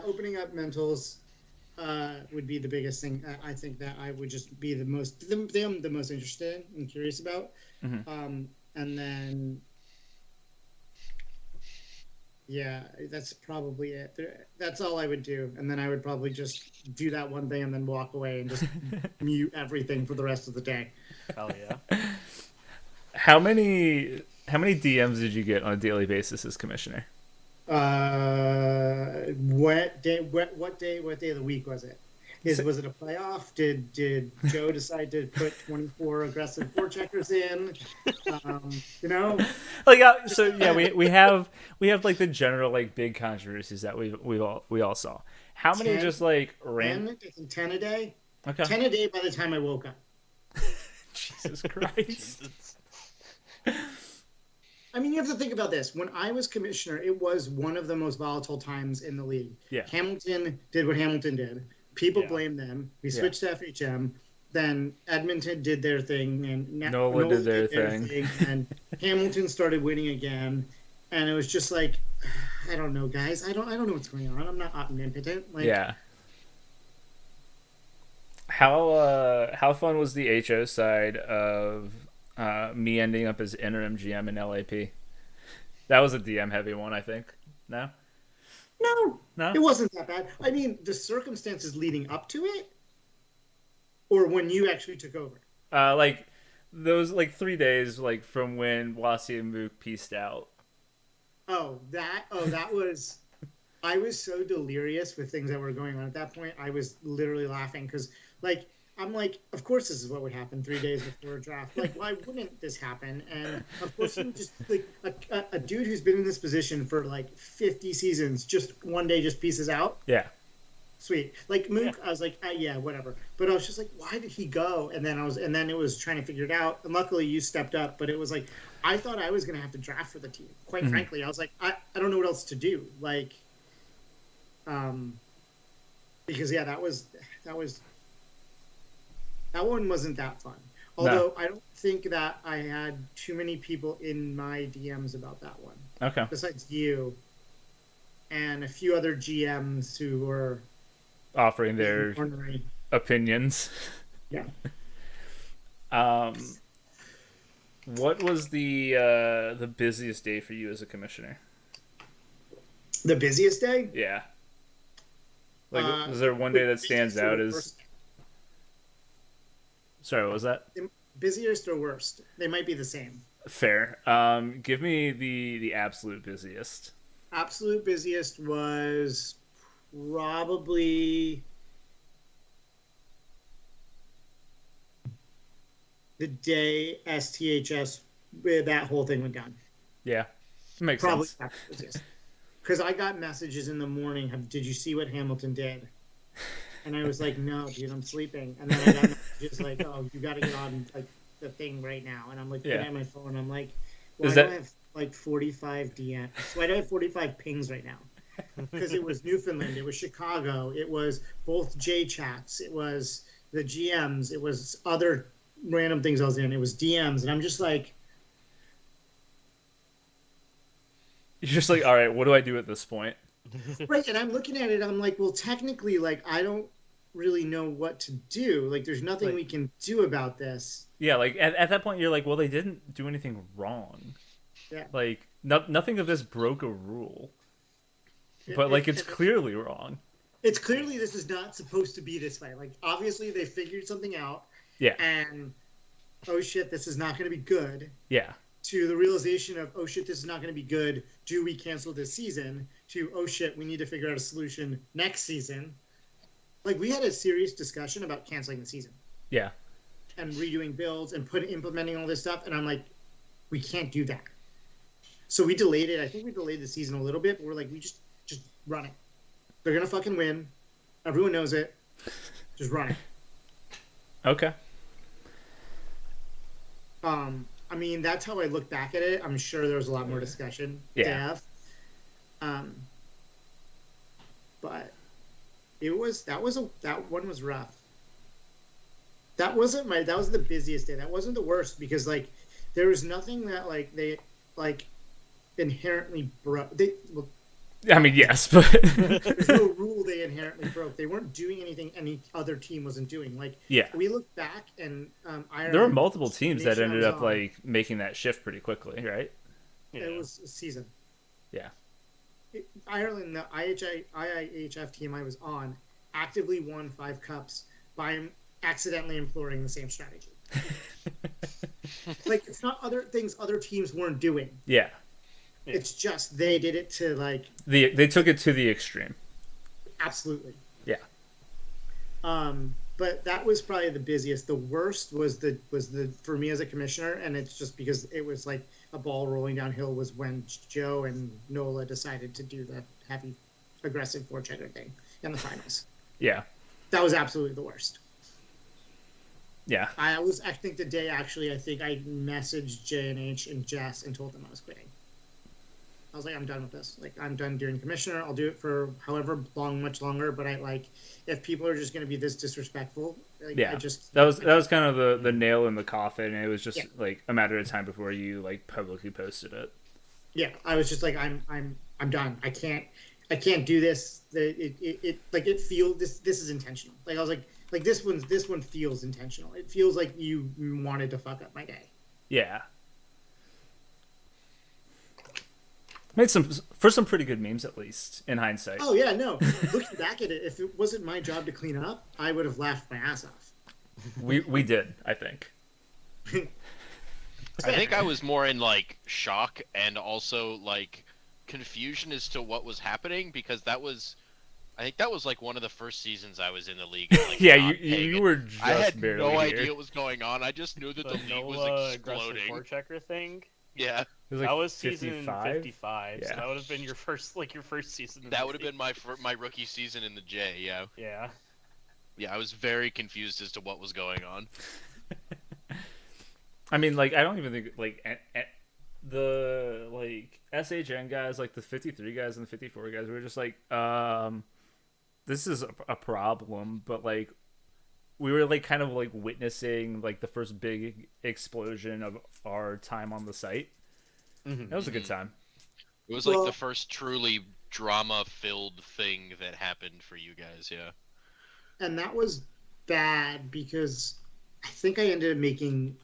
opening up mentals would be the biggest thing. I think that I would just be the most interested and curious about. Mm-hmm. And then, that's probably it. That's all I would do. And then I would probably just do that one thing and then walk away and just mute everything for the rest of the day. Hell yeah. How many DMs did you get on a daily basis as commissioner? What day of the week was it? Was it a playoff? Did Joe decide to put 24 aggressive forecheckers in? We have like the general like big controversies that we all saw. How many 10, just like ran? 10 a day. Okay. 10 a day by the time I woke up. Jesus Christ. I mean, you have to think about this. When I was commissioner, it was one of the most volatile times in the league. Yeah. Hamilton did what Hamilton did. People blamed them. We switched to FHM. Then Edmonton did their thing, and Nolan did their thing. And Hamilton started winning again. And it was just like, I don't know, guys. I don't know what's going on. I'm not omnipotent. How fun was the HO side of me ending up as interim GM in LAP? That was a DM heavy one, I think. No, it wasn't that bad. I mean, the circumstances leading up to it, or when you actually took over. Like those 3 days, like from when Wasi and Mook pieced out. That was. I was so delirious with things that were going on at that point. I was literally laughing because, I'm like, of course this is what would happen 3 days before a draft. Like, why wouldn't this happen? And of course, just like a dude who's been in this position for like 50 seasons, just one day just pieces out. Yeah. Sweet. Like Mook, I was like, whatever. But I was just like, why did he go? And then it was trying to figure it out. And luckily you stepped up. But it was like, I thought I was going to have to draft for the team. Quite frankly, I was like, I don't know what else to do. Like, because that one wasn't that fun. Although I don't think that I had too many people in my DMs about that one. Okay. Besides you and a few other GMs who were offering their opinions. Yeah. What was the busiest day for you as a commissioner? The busiest day? Yeah. Like, is there one day that stands out as? Sorry, what was that? Busiest or worst? They might be the same. Fair. Give me the absolute busiest. Absolute busiest was probably the day STHS, that whole thing went down. Yeah, makes sense. Probably because I got messages in the morning. Did you see what Hamilton did? And I was like, no, dude, I'm sleeping. And then I got messages like, oh, you got to get on the thing right now. And I'm like, looking at my phone. I'm like, why do I have 45 DMs? Why do I have 45 pings right now? Because it was Newfoundland, it was Chicago, it was both J chats, it was the GMs, it was other random things I was in, it was DMs, and I'm just like, you're just like, all right, what do I do at this point? Right, and I'm looking at it, I'm like, well, technically, I don't really know what to do. There's nothing we can do about this. Yeah, at that point, you're like, well, they didn't do anything wrong. Yeah. Nothing of this broke a rule. But, it's clearly wrong. It's clearly this is not supposed to be this way. Obviously, they figured something out. Yeah. And, oh, shit, this is not going to be good. Yeah. To the realization of, oh, shit, this is not going to be good. Do we cancel this season? To, oh, shit, we need to figure out a solution next season. We had a serious discussion about canceling the season. Yeah. And redoing builds and implementing all this stuff. And I'm like, we can't do that. So we delayed it. I think we delayed the season a little bit. But we're like, we just run it. They're going to fucking win. Everyone knows it. Just run it. Okay. I mean, that's how I look back at it. I'm sure there was a lot more discussion to Yeah. have. But that one was rough. That was the busiest day. That wasn't the worst because like there was nothing that like they like inherently broke. I mean, yes, but There's no rule they inherently broke. They weren't doing anything any other team wasn't doing. Like, yeah, we look back and Ireland, there were multiple teams that nation I ended was up on, like making that shift pretty quickly, right? Yeah. it was a season. Yeah. Ireland, the IIHF team I was on, actively won 5 cups by accidentally employing the same strategy. Like, it's not other things other teams weren't doing. Yeah. It's just they did it to like They took it to the extreme. absolutely. Yeah. But that was probably the busiest. The worst was the for me as a commissioner, and it's just because it was like a ball rolling downhill was when Joe and Nola decided to do the heavy aggressive forechecker thing in the finals. Yeah. That was absolutely the worst. Yeah. I think the day actually I messaged J&H and Jess and told them I was quitting. I was like, I'm done with this. Like, I'm done doing commissioner. I'll do it for however long, much longer. But I like, if people are just going to be this disrespectful, like, Yeah. I just That was kind of the nail in the coffin. And it was just Yeah. like a matter of time before you like publicly posted it. yeah. I was just like, I'm done. I can't do this. It feels this is intentional. Like I was like this one feels intentional. It feels like you wanted to fuck up my day. Yeah. Made some pretty good memes, at least in hindsight. Oh yeah, no. Looking back at it, if it wasn't my job to clean up, I would have laughed my ass off. We did, I think. I think I was more in like shock and also like confusion as to what was happening because I think that was like one of the first seasons I was in the league. Like, Yeah, not paying you it. were just I had barely no here. idea what was going on. I just knew that the league was NOLA aggressive exploding. forechecker thing. Yeah, It was like That was season 55? 55, so Yeah. that would have been your first season. in that the would have league. been my rookie season in the J. Yeah, Yeah. yeah. I was very confused as to what was going on. I mean, like, I don't even think like the like SHN guys, like the 53 guys and the 54 guys, we were just like, this is a problem, but like we were like kind of like witnessing like the first big explosion of our time on the site. Mhm. That was a good time. It was Well- like the first truly drama-filled thing that happened for you guys. Yeah. And that was bad because I think I ended up making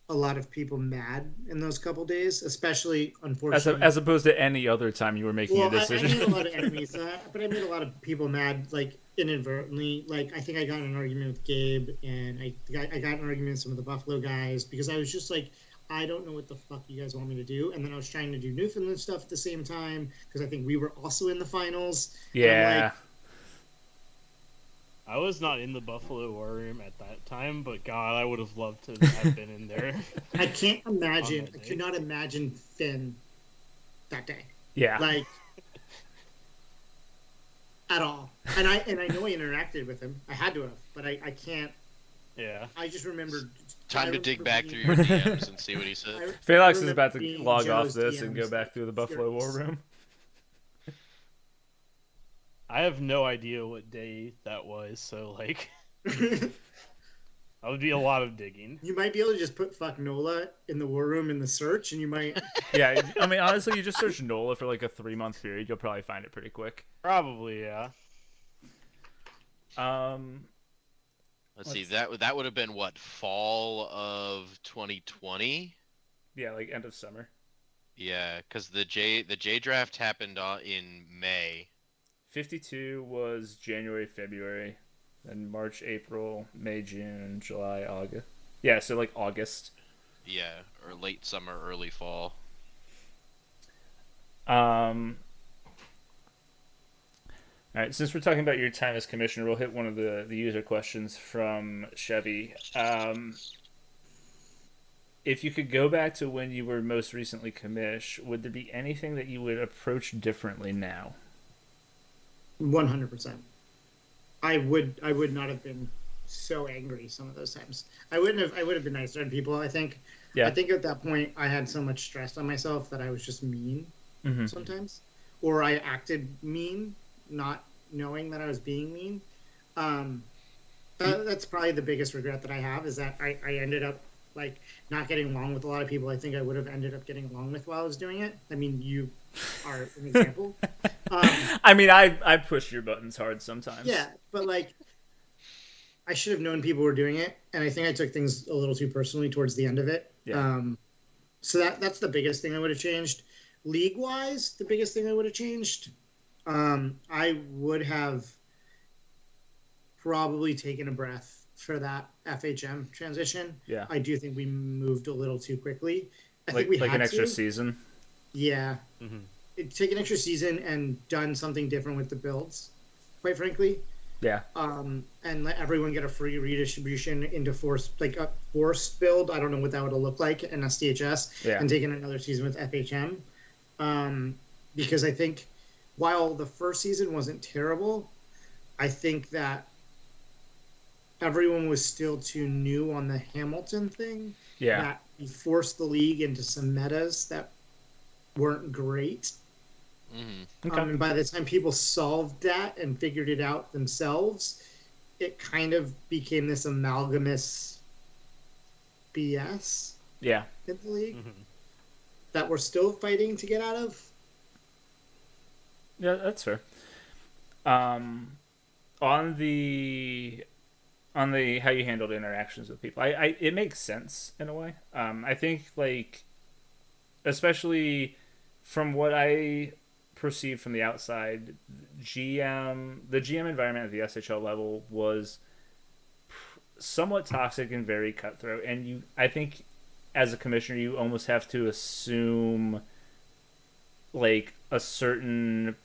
a lot of people mad in those couple days, especially unfortunately. As opposed to any other time you were making well, a I decision. made a lot of enemies, but I made a lot of people mad, like inadvertently. Like I think I got in an argument with Gabe, and I got in an argument with some of the Buffalo guys because I was just like, I don't know what the fuck you guys want me to do. And then I was trying to do Newfoundland stuff at the same time because I think we were also in the finals. And I'm Yeah. like, I was not in the Buffalo War Room at that time, but God, I would have loved to have been in there. I can't imagine. On that I day. could not imagine Finn that day. Yeah. Like at all. And I know I interacted with him. I had to have, but I can't. Yeah. I just remembered. Time I to dig remember back being- through your DMs and see what he said. Felix is remember about to being log off Joe's this and go DMs, back through the Buffalo War furious. Room. I have no idea what day that was, so like that would be a lot of digging. You might be able to just put "fuck Nola" in the war room in the search, and you might. Yeah, I mean, honestly, you just search NOLA for like a 3-month period, you'll probably find it pretty quick. Probably, yeah. Let's see. That would have been what, fall of 2020? Yeah, like end of summer. Yeah, because the J draft happened in May. 52 was January, February, then March, April, May, June, July, August. Yeah, so like August. Yeah, or late summer, early fall. All right, since we're talking about your time as commissioner, we'll hit one of the user questions from Chevy. If you could go back to when you were most recently commish, would there be anything that you would approach differently now? 100%. I would not have been so angry some of those times. I would have been nicer to people, I think. Yeah. I think at that point I had so much stress on myself that I was just mean sometimes. Or I acted mean, not knowing that I was being mean. That's probably the biggest regret that I have, is that I ended up like not getting along with a lot of people I think I would have ended up getting along with while I was doing it. I mean, you are an example. I mean, I push your buttons hard sometimes. Yeah, but like, I should have known people were doing it, and I think I took things a little too personally towards the end of it. Yeah. So that's the biggest thing I would have changed. League wise, the biggest thing I would have changed, I would have probably taken a breath for that FHM transition. Yeah. I do think we moved a little too quickly. I Like think we like had an extra to. season. Yeah. Take an extra season and done something different with the builds, quite frankly. Yeah. And let everyone get a free redistribution into forced, like a forced build. I don't know what that would have looked like in SDHS. Yeah. And taking another season with FHM. Because I think while the first season wasn't terrible, I think that everyone was still too new on the Hamilton thing. Yeah. That we forced the league into some metas that weren't great. Okay. And by the time people solved that and figured it out themselves, it kind of became this amalgamous BS Yeah. in the league that we're still fighting to get out of. Yeah, that's fair. On the how you handled interactions with people, I it makes sense in a way. I think, like, especially from what I perceived from the outside, the GM environment at the SHL level was somewhat toxic and very cutthroat. And I think as a commissioner, you almost have to assume like a certain,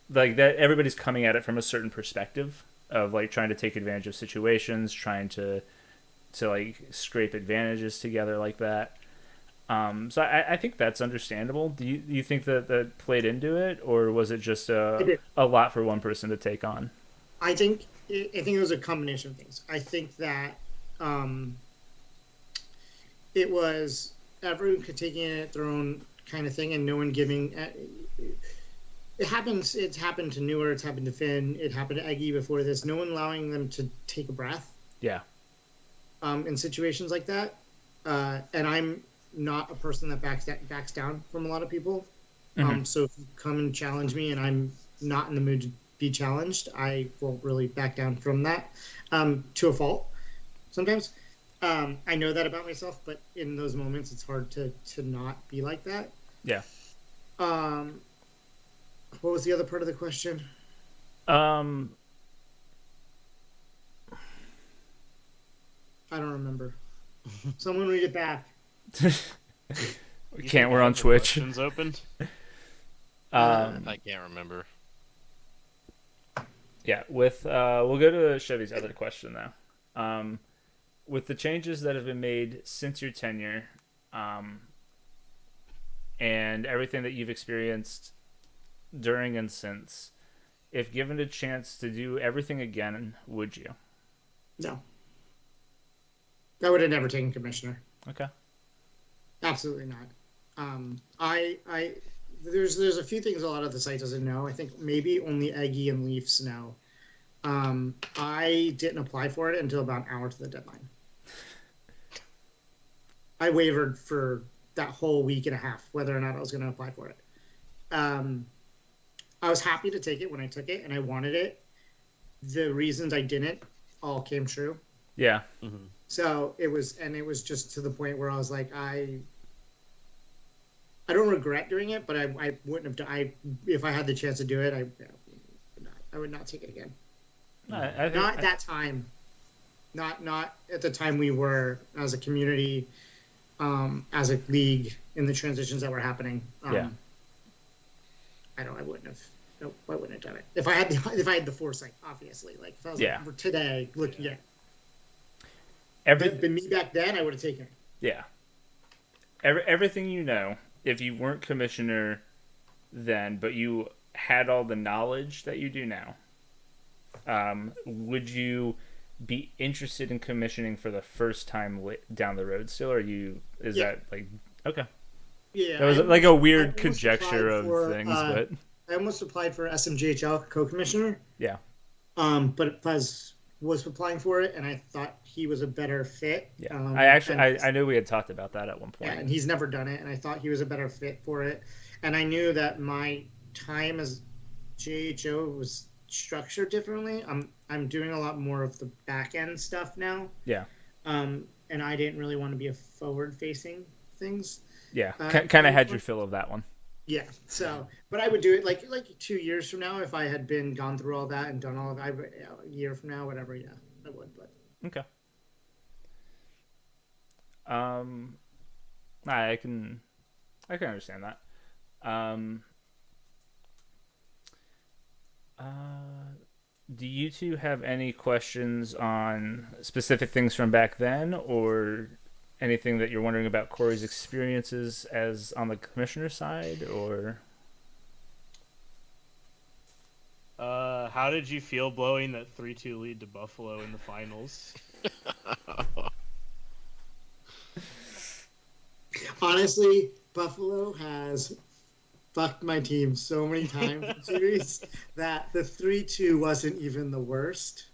like, that everybody's coming at it from a certain perspective of like trying to take advantage of situations, trying to like scrape advantages together like that. So I think that's understandable. Do you think that played into it, or was it just a lot for one person to take on? I think it was a combination of things. I think that it was everyone could take in it their own kind of thing, and no one giving. It happens. It's happened to Newer. It's happened to Finn. It happened to Eggy before this. No one allowing them to take a breath. Yeah. In situations like that, and I'm not a person that backs down from a lot of people. So if you come and challenge me and I'm not in the mood to be challenged, I won't really back down from that, to a fault sometimes. I know that about myself, but in those moments it's hard to not be like that. Yeah. What was the other part of the question? I don't remember. Someone read it back. We can't. We're on Twitch. Questions open. I can't remember. Yeah. With we'll go to Chevy's other question now. With the changes that have been made since your tenure, and everything that you've experienced during and since, if given a chance to do everything again, would you? No. I would have never taken commissioner. Okay. Absolutely not. There's a few things a lot of the site doesn't know. I think maybe only Eggy and Leafs know. I didn't apply for it until about an hour to the deadline. I wavered for that whole week and a half whether or not I was going to apply for it. I was happy to take it when I took it, and I wanted it. The reasons I didn't all came true. Yeah. So it was just to the point where I was like, I don't regret doing it, but I wouldn't have. If I had the chance to do it, I would not take it again. Not at that time. Not at the time we were as a community, as a league in the transitions that were happening. Yeah. I wouldn't have. Nope, I wouldn't have done it if I had the foresight. Obviously, like if I was like, today looking at. Been me back then, I would have taken it. Yeah. Everything you know, if you weren't commissioner then, but you had all the knowledge that you do now, would you be interested in commissioning for the first time down the road still? Or is Yeah. that like okay? Yeah, That was I like a almost weird applied conjecture of for, things, but I almost applied for SMGHL co-commissioner. yeah. But Fuzz was applying for it, and I thought he was a better fit. Yeah, And I knew we had talked about that at one point. yeah, and he's never done it, and I thought he was a better fit for it. And I knew that my time as JHO was structured differently. I'm doing a lot more of the back end stuff now. Yeah. And I didn't really want to be a forward facing things. Yeah, kind of had your fill of that one. Yeah. So, but I would do it like 2 years from now if I had been gone through all that and done all of that. A year from now, whatever. Yeah, I would. But Okay. I can understand that. Do you two have any questions on specific things from back then, or anything that you're wondering about Corey's experiences as on the commissioner side, or? How did you feel blowing that 3-2 lead to Buffalo in the finals? honestly, Buffalo has fucked my team so many times in series that the 3-2 wasn't even the worst.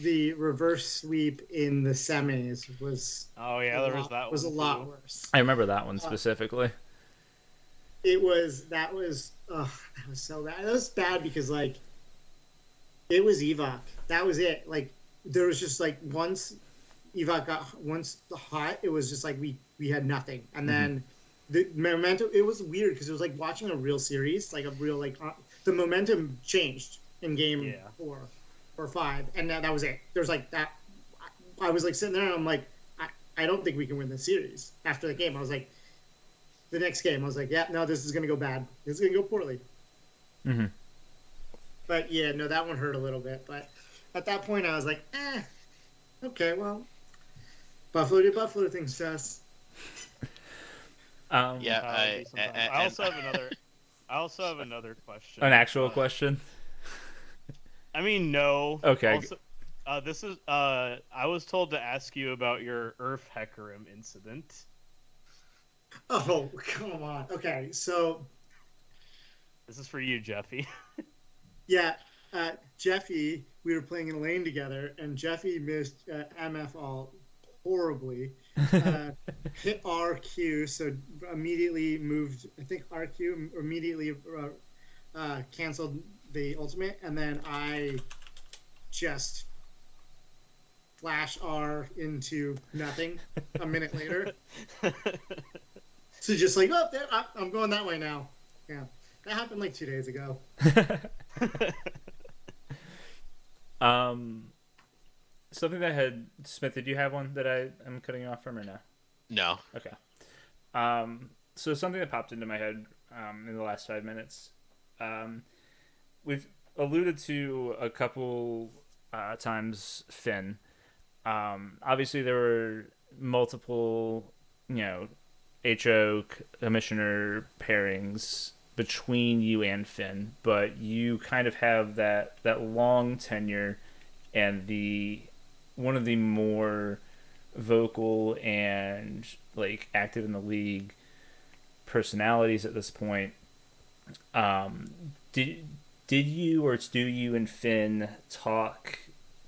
The reverse sweep in the semis was was a lot worse. I remember that one specifically. That was so bad. That was bad because like it was Evoc. That was it. Like there was just like once Evoc got hot, it was just like we had nothing. And then the momentum, it was weird because it was like watching a real series, like a real the momentum changed in game 4 or 5, and that was it. There's like that. I was like sitting there and I'm like, I don't think we can win this series. After the game, I was like, the next game, I was like, yeah, no, this is gonna go bad. This is gonna go poorly. Mm-hmm. But yeah, no, that one hurt a little bit. But at that point, I was like, okay, well, Buffalo did Buffalo things to us. I also have another question. An actual question? I mean, no. Okay. Also, I was told to ask you about your Earth Hecarim incident. Oh, come on. Okay, so this is for you, Jeffy. Yeah, Jeffy, we were playing in a lane together, and Jeffy missed MF all horribly. Hit RQ, so immediately moved. I think RQ immediately canceled the ultimate, and then I just flash R into nothing a minute later. So just like, oh, there, I'm going that way now. Yeah, that happened like 2 days ago. Something that had Smith. Did you have one that I am cutting you off from, or no? No. Okay. So something that popped into my head in the last 5 minutes. We've alluded to a couple times Finn. Obviously, there were multiple, HO commissioner pairings between you and Finn, but you kind of have that long tenure and one of the more vocal and like active in the league personalities at this point. Did you or do you and Finn talk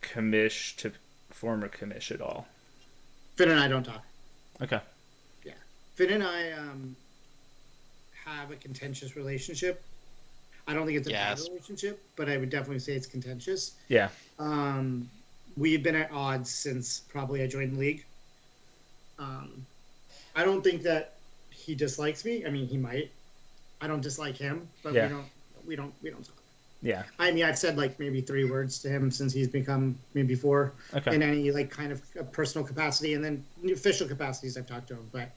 commish to former commish at all? Finn and I don't talk. Okay. Yeah, Finn and I have a contentious relationship. I don't think it's a bad relationship, but I would definitely say it's contentious. Yeah. We've been at odds since probably I joined the league. I don't think that he dislikes me. I mean, he might. I don't dislike him, but we don't talk. Yeah. I mean, I've said like maybe 3 words to him since he's become maybe 4 in any like kind of a personal capacity, and then official capacities I've talked to him, but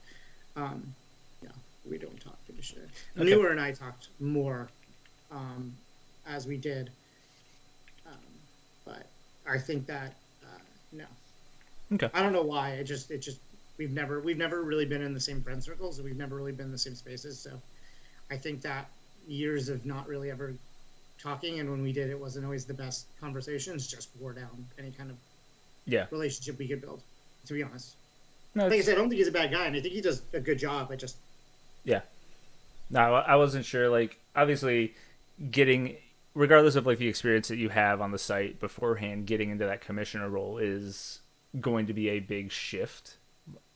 we don't talk to the shit. Okay. Newer and I talked more as we did, but I think that no. Okay. I don't know why. It just we've never really been in the same friend circles, and we've never really been in the same spaces. So I think that years of not really ever talking, and when we did, it wasn't always the best conversations. Just wore down any kind of relationship we could build. To be honest, No, like I said, I don't think he's a bad guy, and I think he does a good job. I just no, I wasn't sure. Like, obviously, getting regardless of like the experience that you have on the site beforehand, getting into that commissioner role is going to be a big shift.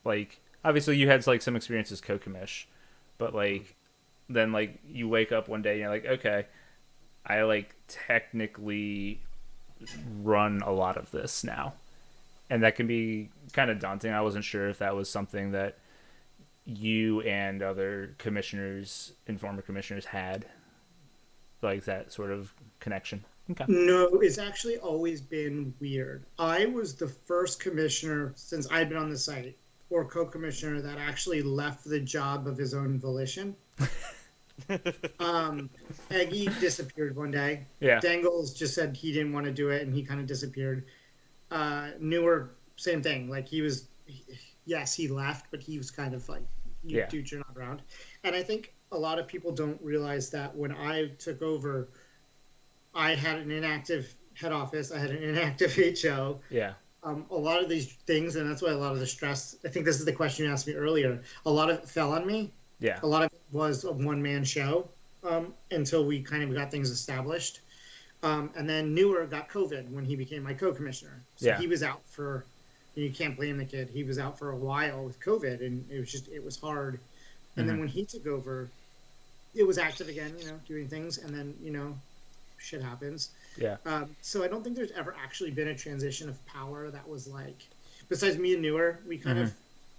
Like, obviously, you had like some experience as co-commish, but like then like you wake up one day and you're like, okay, I like technically run a lot of this now, and that can be kind of daunting. I wasn't sure if that was something that you and other commissioners and former commissioners had, like that sort of connection. Okay. No, it's actually always been weird. I was the first commissioner since I'd been on the site, or co-commissioner, that actually left the job of his own volition. Eggy disappeared one day. Yeah. Dangles just said he didn't want to do it, and he kind of disappeared. Newer, same thing. Like yes, he left, but he was kind of like, dude, you're not around. And I think a lot of people don't realize that when I took over, I had an inactive head office. I had an inactive HO. Yeah. A lot of these things, and that's why a lot of the stress, I think this is the question you asked me earlier, a lot of it fell on me. Yeah. A lot of it was a one-man show until we kind of got things established. And then Newer got COVID when he became my co-commissioner. So he was out for, you can't blame the kid, he was out for a while with COVID, and it was hard. And then when he took over, it was active again, doing things, and then, shit happens. Yeah. So I don't think there's ever actually been a transition of power that was like, besides me and Newer, we kind of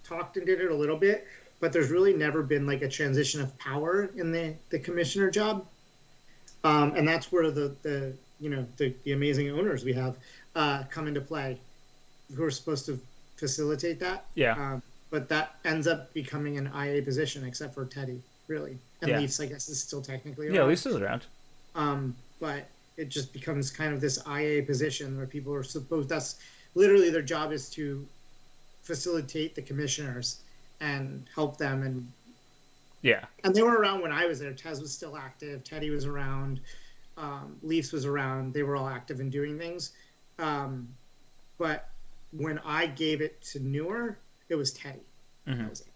talked and did it a little bit, but there's really never been like a transition of power in the commissioner job. And that's where the amazing owners we have come into play, who are supposed to facilitate that. Yeah. But that ends up becoming an IA position, except for Teddy, really. And Leafs, I guess, is still technically around. Yeah, Leafs is around. But it just becomes kind of this IA position where people are supposed, that's literally their job is to facilitate the commissioners and help them. And they were around when I was there. Tez was still active. Teddy was around. Leafs was around. They were all active in doing things. But when I gave it to Newer, it was Teddy. That was it.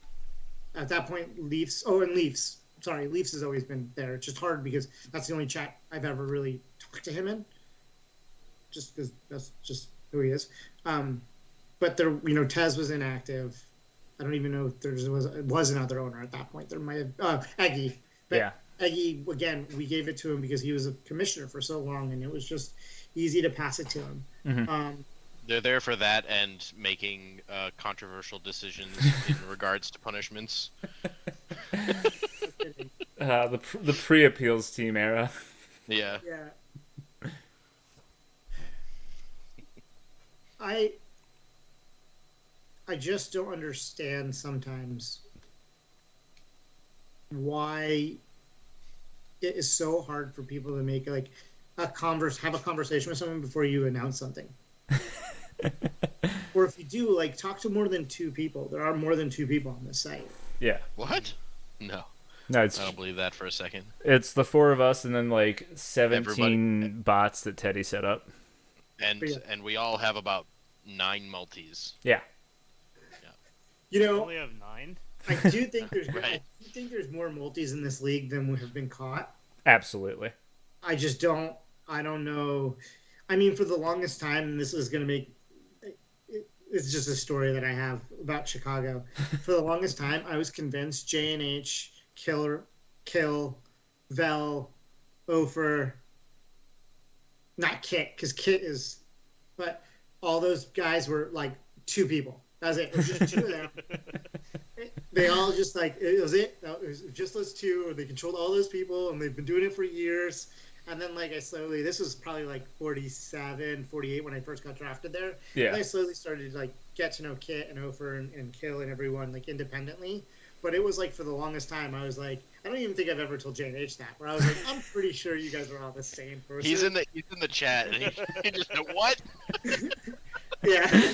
At that point, Leafs has always been there. It's just hard because that's the only chat I've ever really talked to him in. Just because that's just who he is. But there, Tez was inactive. I don't even know if there was another owner at that point. There might have Eggy. But Eggy, again, we gave it to him because he was a commissioner for so long, and it was just easy to pass it to him. They're there for that and making controversial decisions in regards to punishments. The pre-appeals team era. Yeah. I just don't understand sometimes why it is so hard for people to make like have a conversation with someone before you announce something. Or if you do, like, talk to more than two people. There are more than two people on this site. Yeah. What? No, I don't believe that for a second. It's the four of us and then like 17 bots that Teddy set up. And we all have about 9 multis. Yeah. We only have 9. I do think there's Right. I do think there's more multis in this league than have been caught. Absolutely. I just don't. I don't know. I mean, for the longest time, and this is going to make. It's just a story that I have about Chicago. For the longest time, I was convinced J&H, Kill, Vel, Ofer, not Kit, because Kit is, but all those guys were like 2 people. That's it. It was just 2 of them. They all just like, it was it. It was just those 2, or they controlled all those people, and they've been doing it for years. And then, like, this was probably like 47, 48 when I first got drafted there. Yeah. And I slowly started to, like, get to know Kit and Ofer and Kill and everyone, like, independently. But it was, like, for the longest time, I was like, I don't even think I've ever told J&H that, where I was like, I'm pretty sure you guys are all the same person. He's in the chat, and he just what? Yeah.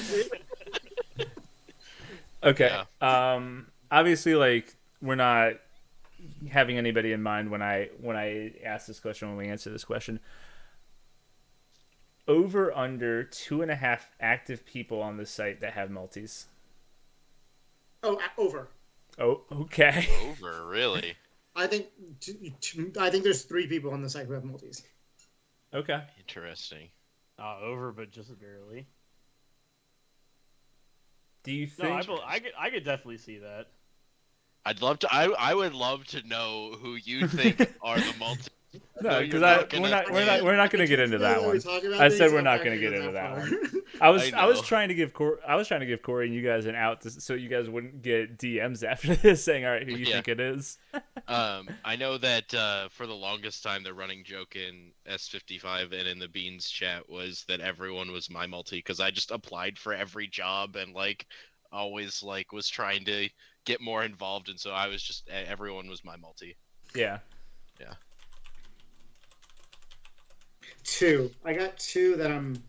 Okay. Yeah. Obviously, like, we're not having anybody in mind when I ask this question, when we answer this question. Over under 2.5 active people on the site that have multis. Oh, over. Oh, okay. Over, really? I think there's 3 people on the site who have multis. Okay. Interesting. Over, but just barely. Do you No, think? I could definitely see that. I'd love to. I would love to know who you think are the multi. No, because we're not going to get into that one. I said we're not going to get into that one. I was trying to give Corey and you guys an out so you guys wouldn't get DMs after this saying, all right, who you think it is. I know that for the longest time the running joke in S55 and in the Beans chat was that everyone was my multi because I just applied for every job and always was trying to get more involved, and so I was just everyone was my multi. Yeah. Yeah. 2. I got 2 that I'm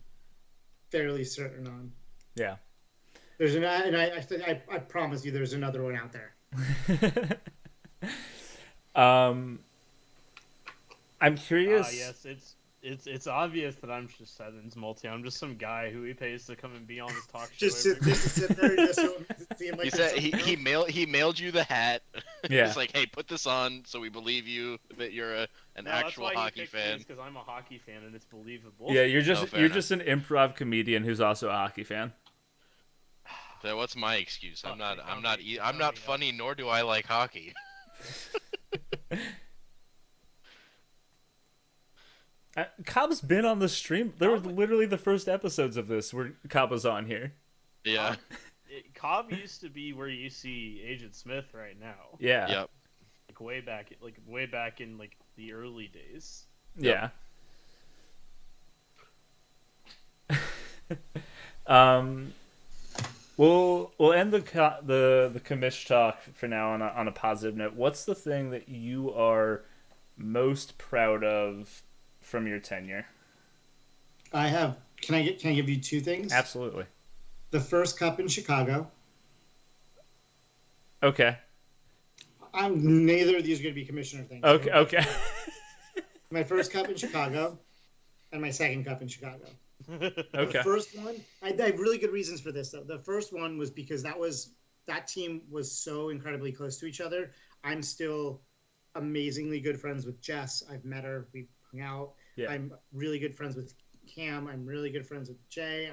fairly certain on. Yeah. There's and I promise you, there's another one out there. I'm curious. Yes, it's obvious that I'm just Seven's multi. I'm just some guy who he pays to come and be on his talk show. Just sit there, just seem like he said he mailed you the hat. Yeah. It's like, hey, put this on so we believe you that you're an actual hockey fan. Because I'm a hockey fan and it's believable. Yeah, you're just enough. just an improv comedian who's also a hockey fan. So what's my excuse? I'm not funny, nor do I like hockey. Cobb's been on the stream. There were literally the first episodes of this where Cobb was on here. Yeah. Cobb used to be where you see Agent Smith right now. Yeah. Yep. Way back in the early days. Yeah. We'll end the commish talk for now on a positive note. What's the thing that you are most proud of from your tenure? Can I give you 2 things? Absolutely. The first cup in Chicago. Okay. Neither of these are going to be commissioner things. Okay. My first cup in Chicago, and my second cup in Chicago. Okay. The first one, I have really good reasons for this though. The first one was because that team was so incredibly close to each other. I'm still amazingly good friends with Jess. I've met her. We hung out. Yeah. I'm really good friends with Cam. I'm really good friends with Jay.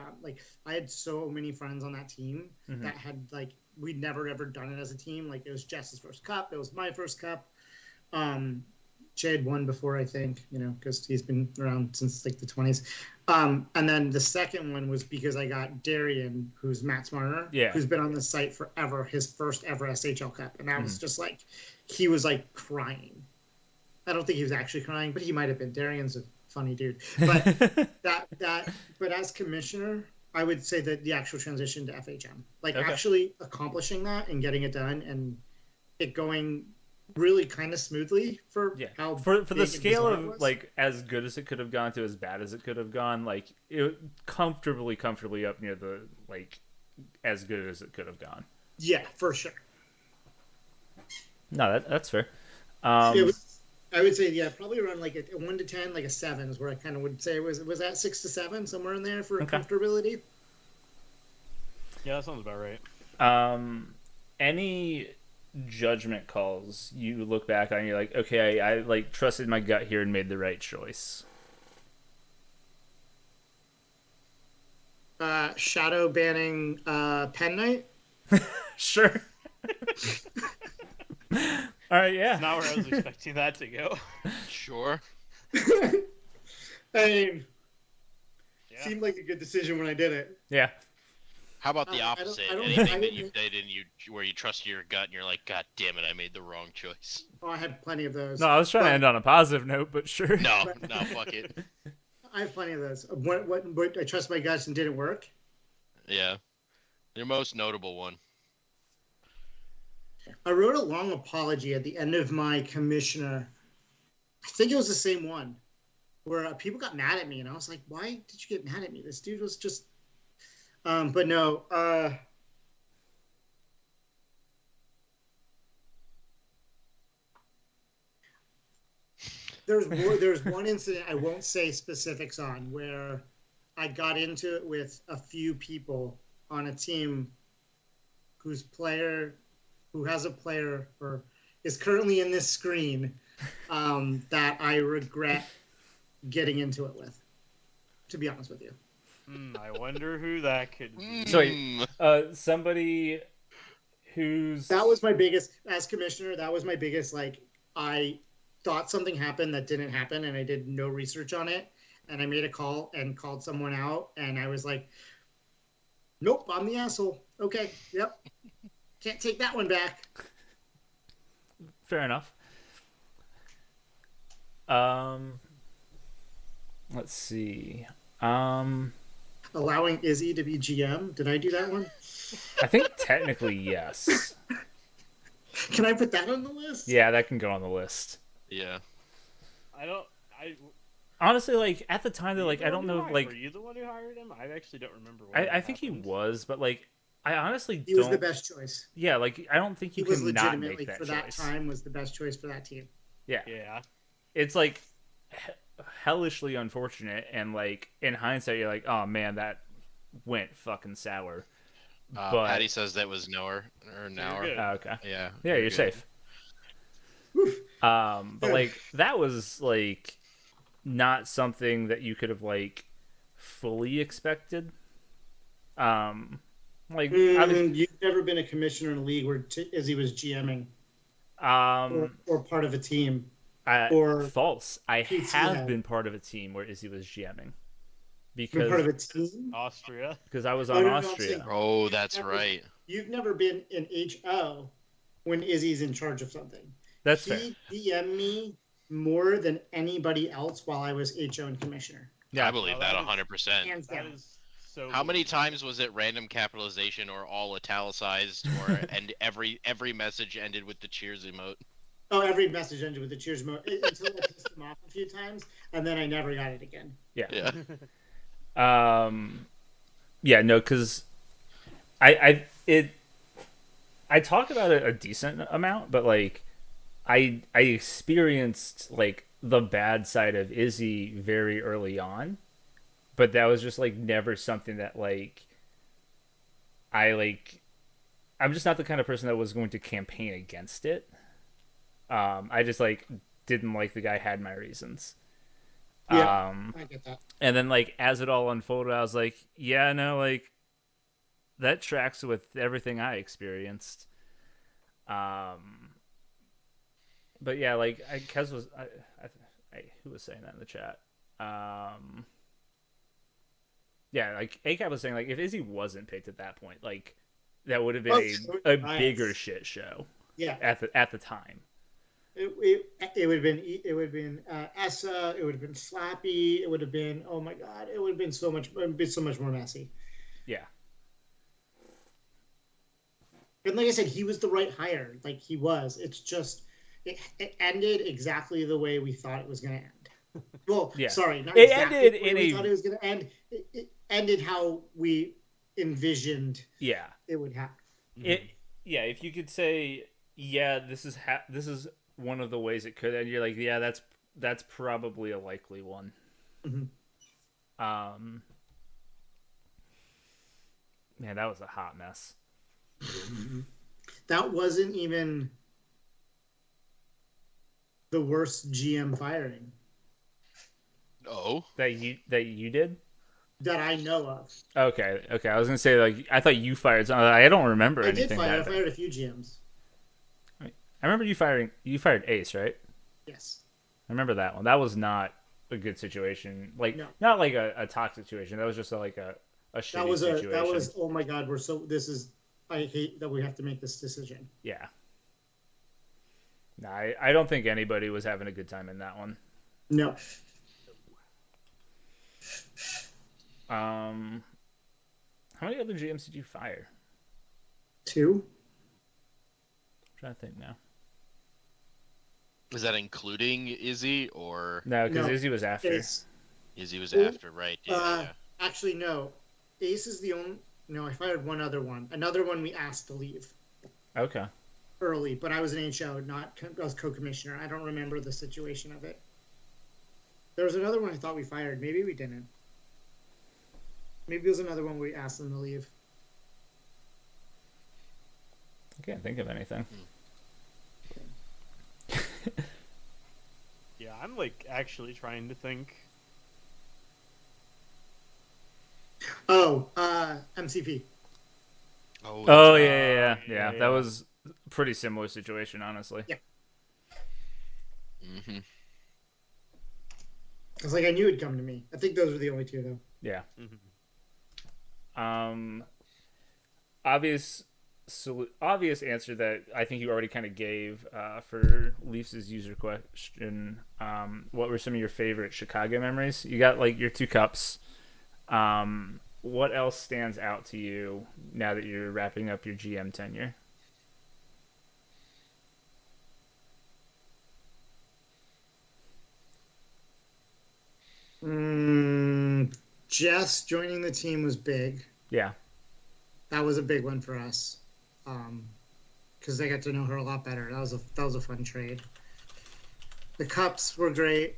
I had so many friends on that team that had we'd never ever done it as a team. It was Jess's first cup. It was my first cup. Jay had won before, I think, because he's been around since the 20s. And then the second one was because I got Darian, who's Matt Smarter, who's been on the site forever, his first ever SHL Cup. And I was just he was crying. I don't think he was actually crying, but he might have been. Darian's a funny dude. But but as commissioner, I would say that the actual transition to FHM, actually accomplishing that and getting it done and it going really kind of smoothly for how for the scale of as good as it could have gone to as bad as it could have gone, it comfortably up near the as good as it could have gone. Yeah, for sure. No, that's fair. I would say probably around a 1 to 10, a 7 is where I kind of would say was that 6 to 7 somewhere in there for comfortability. Yeah, that sounds about right. Any judgment calls you look back on, you're like, okay, I trusted my gut here and made the right choice? Shadow banning Pen Knight. Sure. All right, yeah. Not where I was expecting that to go. Sure. I mean, seemed like a good decision when I did it. Yeah. How about the opposite? Anything that you did where you trust your gut and you're like, God damn it, I made the wrong choice. Oh, I had plenty of those. No, I was trying to end on a positive note, but sure. No, fuck it. I have plenty of those. What I trust my guts and didn't work? Yeah. Your most notable one. I wrote a long apology at the end of my commissioner. I think it was the same one where people got mad at me, and I was like, "Why did you get mad at me? This dude was just." But no. There's one incident I won't say specifics on where I got into it with a few people on a team who has a player or is currently in this screen that I regret getting into it with, to be honest with you. I wonder who that could be. So somebody who's That was my biggest, as commissioner, that was my biggest, like, I thought something happened that didn't happen and I did no research on it. And I made a call and called someone out and I was like, nope, I'm the asshole. Okay, yep. Can't take that one back. fair enough. Let's see. Allowing Izzy to be GM. Did I do that one? I think technically yes. Can I put that on the list? Yeah, that can go on the list. Yeah. Honestly, like at the time, they're like, I don't know, like. Were you the one who hired him? I actually don't remember. I think he was, but like, I honestly He was the best choice. Yeah, like I don't think you He was can not legitimately make that for choice. that time was the best choice for that team. Yeah, Yeah. it's like hellishly unfortunate, and like in hindsight, you're like, oh man, that went fucking sour. But Patty says that was Noah or Nour. good. okay, Yeah. yeah, you're good. safe. But like that was like not something that you could have like fully expected. Like You've never been a commissioner in a league where Izzy was GMing or part of a team. Or false. I PC have had. been part of a team where Izzy was GMing Been part of a team. Austria. because I was Oh, on no, no, I'm Austria. saying- Oh, that's right. You've never been in HO when Izzy's in charge of something. That's fair. He DM'd me more than anybody else while I was HO and commissioner. Yeah, I believe Oh, that that is- 100%. Hands That down. is so. How many times was it random capitalization or all italicized or and every message ended with the cheers emote? Oh, every message ended with the cheers emote until I pissed him off a few times, and then I never got it again. Yeah. Yeah, no, because I talk about it a decent amount, but like I experienced like the bad side of Izzy very early on, but that was just like never something that like I'm just not the kind of person that was going to campaign against it. I just like didn't like the guy, had my reasons. Yeah, I get that. And then like as it all unfolded, I was like, yeah, no, like that tracks with everything I experienced. But yeah, like Kez was, who was saying that in the chat? Yeah, like ACAP was saying, like if Izzy wasn't picked at that point, like that would have been a bigger shit show. Yeah, At the time. it would have been Essa. It would have been Slappy. It would have been, oh my god, it would have been so much more messy. Yeah. And like I said, he was the right hire. Like he was. It's just it ended exactly the way we thought it was going to end. Well, Yeah. sorry, not It exactly ended the way in we a- thought it was going to end. It ended how we envisioned Yeah. it would happen. If you could say, yeah, this is one of the ways it could end, you're like, yeah, that's probably a likely one. Mhm. Man, that was a hot mess. That wasn't even the worst GM firing Oh. That you did? that I know of. Okay. I was gonna say like I thought you fired something. I don't remember I did anything. fire. I That fired a few GMs. I remember you fired Ace, right? Yes. I remember that one. That was not a good situation. Like No. not like a toxic situation. That was just like a shitty situation. That was oh my god, I hate that we have to make this decision. Yeah. No, I don't think anybody was having a good time in that one. No. How many other GMs did you fire? 2. I'm trying to think now. Was that including Izzy or No, because No. Izzy was after. Ace. Izzy was Ooh. after? Right. Yeah. Actually, no. Ace is the only. No, I fired one other one. Another one we asked to leave Okay. early, but I was an HO, I was co-commissioner. I don't remember the situation of it. There was another one I thought we fired. Maybe we didn't. Maybe it was another one we asked them to leave. I can't think of anything. Yeah, I'm like actually trying to think. Oh, MCP. Oh yeah. That was a pretty similar situation, honestly. Yeah. Mm-hmm. I was like, I knew it'd come to me. I think those were the only two, though. Yeah. Mm-hmm. Obvious answer that I think you already kind of gave for Leafs' user question. What were some of your favorite Chicago memories? You got like your 2 cups. What else stands out to you now that you're wrapping up your GM tenure? Jess joining the team was big. Yeah. That was a big one for us. Because they got to know her a lot better. That was a fun trade. The cups were great.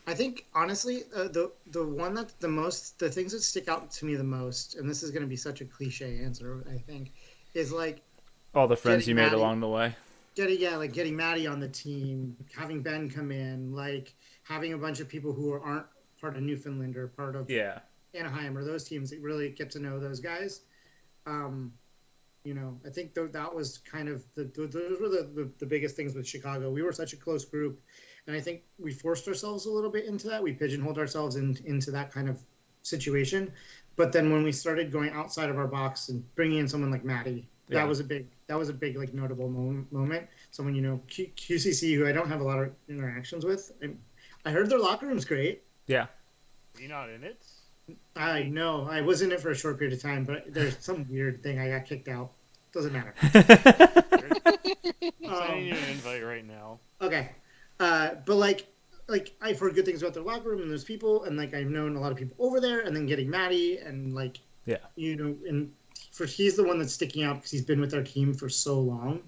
I think honestly, the one that's the things that stick out to me the most, and this is going to be such a cliche answer, I think, is like all the friends you made Maddie, along the way. Getting Maddie on the team, having Ben come in, like having a bunch of people who aren't part of Newfoundland or part of Anaheim or those teams that really get to know those guys. I think that was kind of those were the biggest things with Chicago. We were such a close group, and I think we forced ourselves a little bit into that. We pigeonholed ourselves into that kind of situation. But then when we started going outside of our box and bringing in someone like Maddie, that was a big like notable moment. Someone QCC who I don't have a lot of interactions with. I heard their locker room's great. Yeah. You're not in it? I know. I was in it for a short period of time, but there's some weird thing. I got kicked out. Doesn't matter. Sending you an invite right now. Okay. But like I've heard good things about their locker room and those people, and like I've known a lot of people over there, and then getting Maddie and like and he's the one that's sticking out because he's been with our team for so long.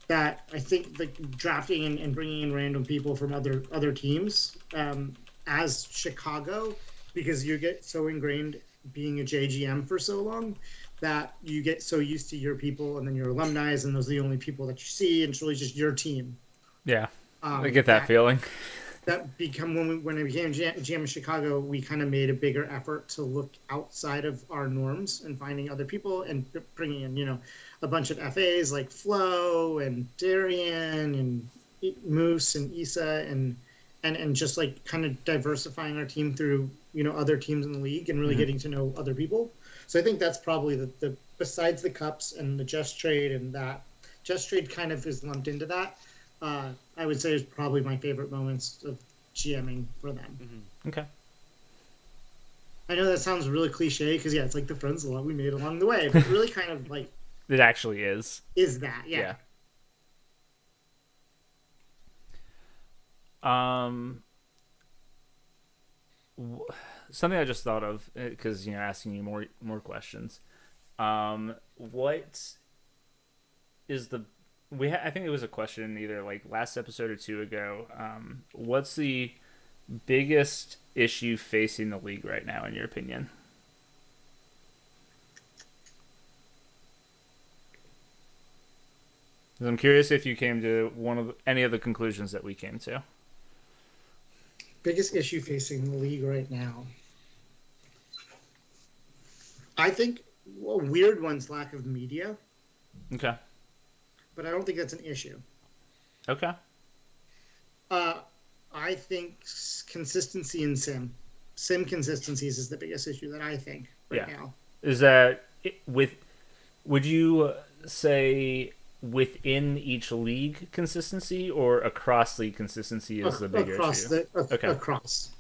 That I think like drafting and bringing in random people from other teams as Chicago, because you get so ingrained being a JGM for so long that you get so used to your people and then your alumni, and those are the only people that you see, and it's really just your team. Yeah, I get that feeling. That when I became GM in Chicago, we kind of made a bigger effort to look outside of our norms and finding other people and bringing in, a bunch of FAs like Flo and Darian and Moose and Issa and just like kind of diversifying our team through, other teams in the league and really getting to know other people. So I think that's probably the besides the cups and the Just trade, and that Just trade kind of is lumped into that. I would say is probably my favorite moments of GMing for them. Mm-hmm. Okay. I know that sounds really cliche because it's like the friends we made along the way, but really kind of like it actually is. Is that yeah. Something I just thought of because asking you more questions. What is the I think it was a question either like last episode or 2 ago. What's the biggest issue facing the league right now, in your opinion? I'm curious if you came to any of the conclusions that we came to. Biggest issue facing the league right now. I think a weird one's lack of media. Okay. But I don't think that's an issue. Okay. I think consistency in sim consistencies is the biggest issue that I think now. Is that would you say within each league consistency or across league consistency is the bigger issue? Across.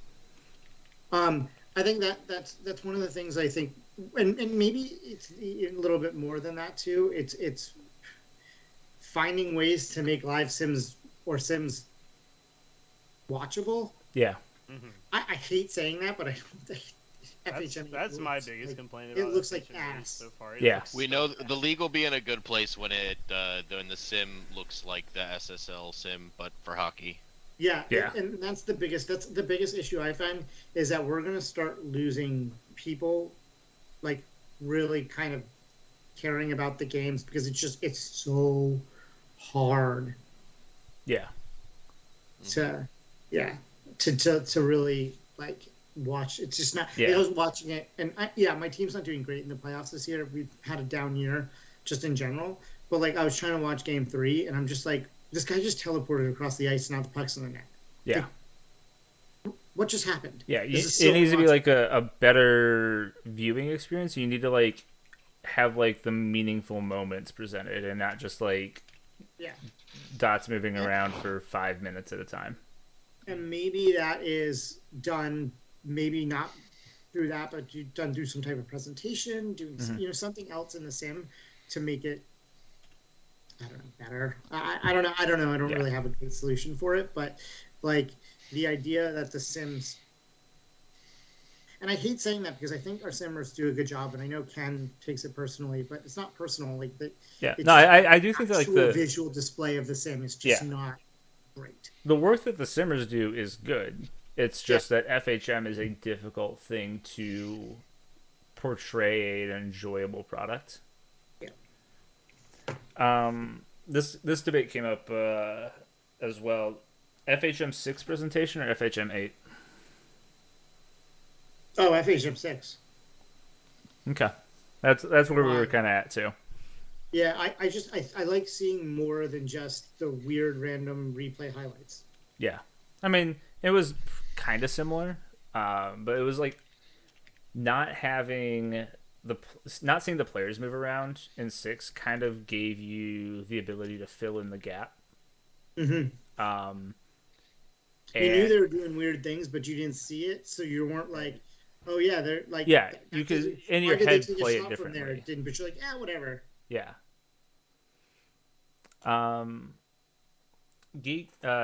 I think that's one of the things I think, and maybe it's a little bit more than that too. It's finding ways to make live sims or sims watchable. Yeah. Mm-hmm. I hate saying that, but I don't think FHM. That's my biggest complaint it about looks like FHM ass. so far. Yeah. We know the league will be in a good place when when the sim looks like the SSL sim, but for hockey. Yeah, Yeah. and that's the biggest issue I find is that we're gonna start losing people, like really kind of caring about the games because it's so hard Yeah. to to really like watch. It's just not. Yeah. I was watching it, and my team's not doing great in the playoffs this year. We've had a down year just in general. But like I was trying to watch Game 3, and I'm just like, this guy just teleported across the ice and now the puck's in the net. Yeah. Like, what just happened? Yeah. It needs to be like a better viewing experience. You need to like have like the meaningful moments presented and not just like dots moving around for 5 minutes at a time. And maybe that is done, maybe not through that, but done through some type of presentation, doing something else in the sim to make it, I don't know, better. I don't know. I don't really have a good solution for it, but like the idea that the sims, and I hate saying that because I think our simmers do a good job, and I know Ken takes it personally, but it's not personal. Like that. Yeah. No, I do think that like the visual display of the sim is just not great. The work that the simmers do is good. It's just that FHM is a difficult thing to portray an enjoyable product. This debate came up as well. FHM 6 presentation or FHM 8? Oh, FHM 6. Okay, that's where we were kind of at too. Yeah, I like seeing more than just the weird random replay highlights. Yeah, I mean it was kind of similar, but it was like not seeing the players move around in 6 kind of gave you the ability to fill in the gap. Mm-hmm. You knew they were doing weird things, but you didn't see it, so you weren't like, "Oh yeah, they're like." Yeah, you could in your head play it differently. There? It didn't, but you're like, whatever. Yeah.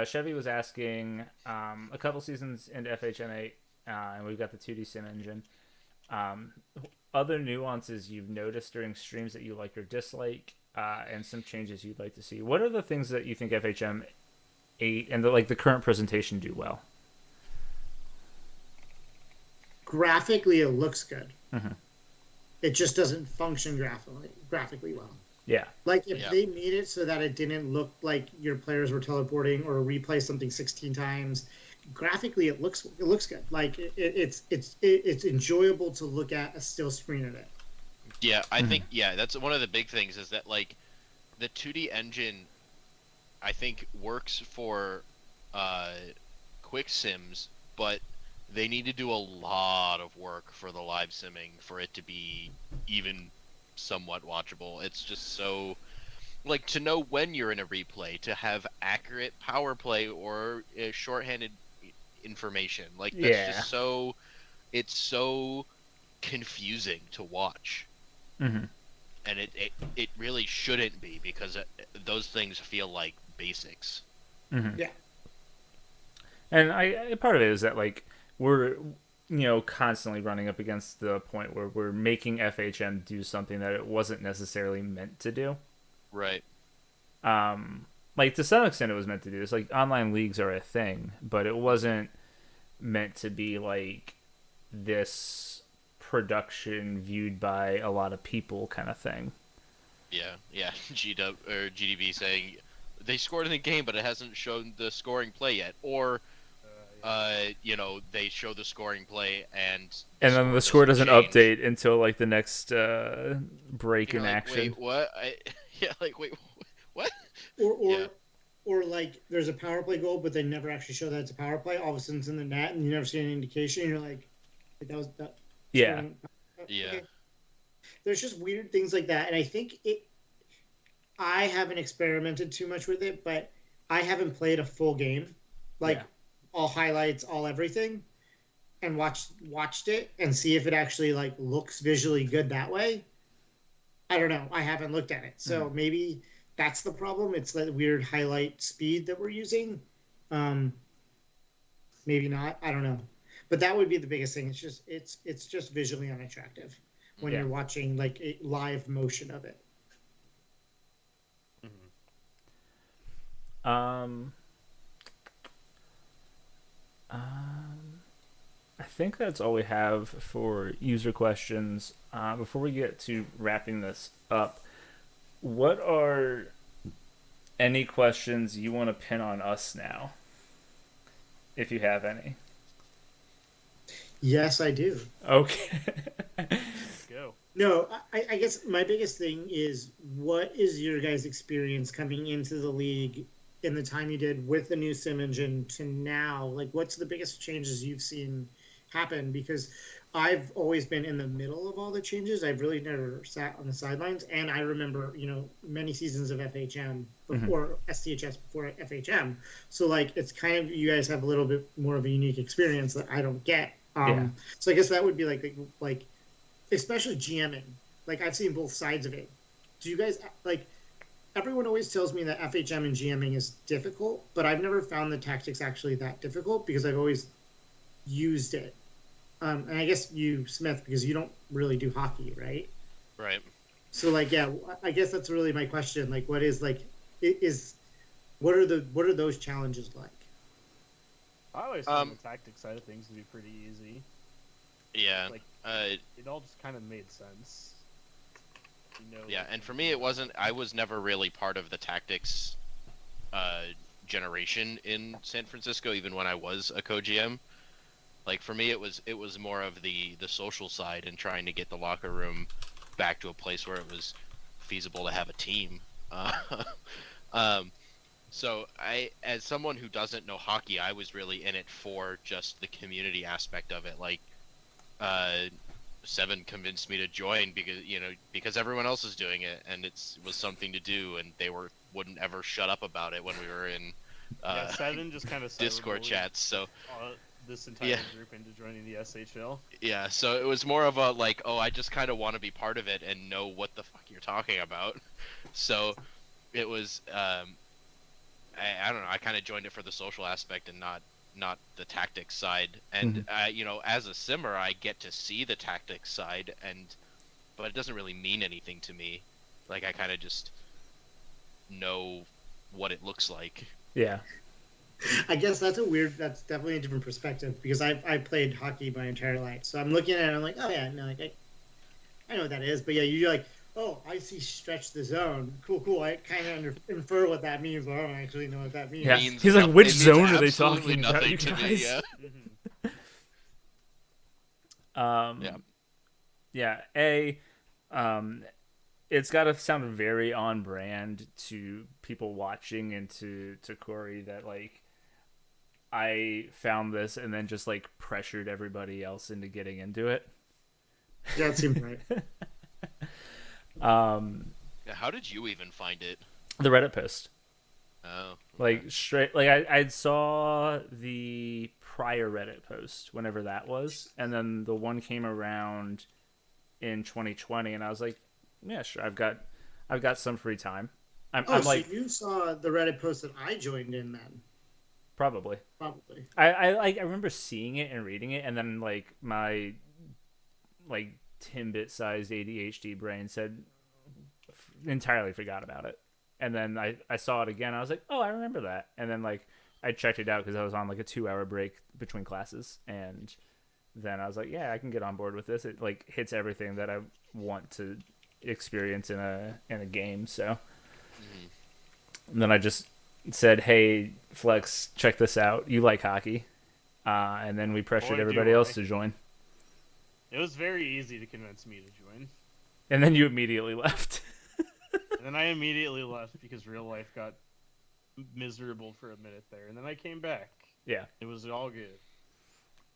Chevy was asking a couple seasons into FHM 8, and we've got the 2D sim engine. Other nuances you've noticed during streams that you like or dislike, and some changes you'd like to see. What are the things that you think FHM 8 and the current presentation do well? Graphically, it looks good. Mm-hmm. It just doesn't function graphically well. Yeah. Like if they made it so that it didn't look like your players were teleporting or replay something 16 times, graphically it looks good. Like it's enjoyable to look at a still screen of it. Yeah, I think that's one of the big things is that like the 2D engine I think works for quick sims, but they need to do a lot of work for the live simming for it to be even somewhat watchable. It's just so like to know when you're in a replay, to have accurate power play or shorthanded information. Like that's just so it's so confusing to watch. Mm-hmm. And it really shouldn't be because those things feel like basics. Mm-hmm. Yeah. And part of it is that like we're constantly running up against the point where we're making FHM do something that it wasn't necessarily meant to do. Right. Like to some extent it was meant to do this. Like online leagues are a thing, but it wasn't meant to be like this production viewed by a lot of people kind of thing. Yeah. GDB saying they scored in the game, but it hasn't shown the scoring play yet. Or they show the scoring play and then the score doesn't update until like the next break in like, action. Wait, what? Wait, what? Or like there's a power play goal, but they never actually show that it's a power play. All of a sudden it's in the net, and you never see any indication. You're like that was that. Yeah. Okay. There's just weird things like that, and I think I haven't experimented too much with it, but I haven't played a full game, all highlights, all everything, and watched it and see if it actually like looks visually good that way. I don't know. I haven't looked at it, so maybe that's the problem. It's that weird highlight speed that we're using. Maybe not. I don't know. But that would be the biggest thing. It's just visually unattractive when Yeah. you're watching like a live motion of it. Um, I think that's all we have for user questions. Before we get to wrapping this up, what are any questions you want to pin on us now, if you have any? Yes, I do. Okay. Let's go. No, I guess my biggest thing is, what is your guys' experience coming into the league in the time you did with the new sim engine to now? Like, what's the biggest changes you've seen happen? Because I've always been in the middle of all the changes. I've really never sat on the sidelines. And I remember, many seasons of FHM before SDHS before FHM. So, like, it's kind of, you guys have a little bit more of a unique experience that I don't get. So I guess that would be like especially GMing. Like, I've seen both sides of it. Do you guys, like, everyone always tells me that FHM and GMing is difficult, but I've never found the tactics actually that difficult because I've always used it. And I guess you, Smith, because you don't really do hockey, right? Right. So, like, yeah, I guess that's really my question. Like, what are those challenges like? I always found the tactics side of things to be pretty easy. Yeah. Like, it all just kind of made sense. Yeah, and for me, I was never really part of the tactics generation in San Francisco, even when I was a co-GM. Like, for me, it was more of the social side and trying to get the locker room back to a place where it was feasible to have a team. So as someone who doesn't know hockey, I was really in it for just the community aspect of it. Like, Seven convinced me to join because everyone else is doing it, and it was something to do, and they wouldn't ever shut up about it when we were in Seven just kind of Discord chats. So this entire group into joining the SHL. Yeah, so it was more of a like, oh, I just kind of want to be part of it and know what the fuck you're talking about. So it was I don't know, I kind of joined it for the social aspect and not the tactics side. And as a simmer, I get to see the tactics side, but it doesn't really mean anything to me. Like, I kind of just know what it looks like. Yeah. I guess that's definitely a different perspective, because I played hockey my entire life. So I'm looking at it and I'm like, oh yeah, no, like I know what that is. But yeah, you're like, oh, I see stretch the zone. Cool. I kind of infer what that means, but I don't actually know what that means. Yeah. He's like, which zone are they talking about, you to guys? me, It's got to sound very on brand to people watching and to Corey that, like, I found this and then just, like, pressured everybody else into getting into it. Yeah, it seems right. How did you even find it? The Reddit post. Oh. Okay. Like, straight, like, I saw the prior Reddit post, whenever that was, and then the one came around in 2020, and I was like, yeah, sure, I've got some free time. I'm so like, you saw the Reddit post that I joined in then? Probably. I remember seeing it and reading it, and then, like, my, like, Timbit sized ADHD brain said entirely forgot about it, and then I saw it again. I was like, oh, I remember that, and then, like, I checked it out because I was on, like, a 2-hour break between classes, and then I was like, yeah, I can get on board with this. It, like, hits everything that I want to experience in a game. So and then I just said, hey, Flex, check this out, you like hockey, and then we pressured everybody else to join. It was very easy to convince me to join, and then you immediately left. And then I immediately left because real life got miserable for a minute there, and then I came back. Yeah, it was all good.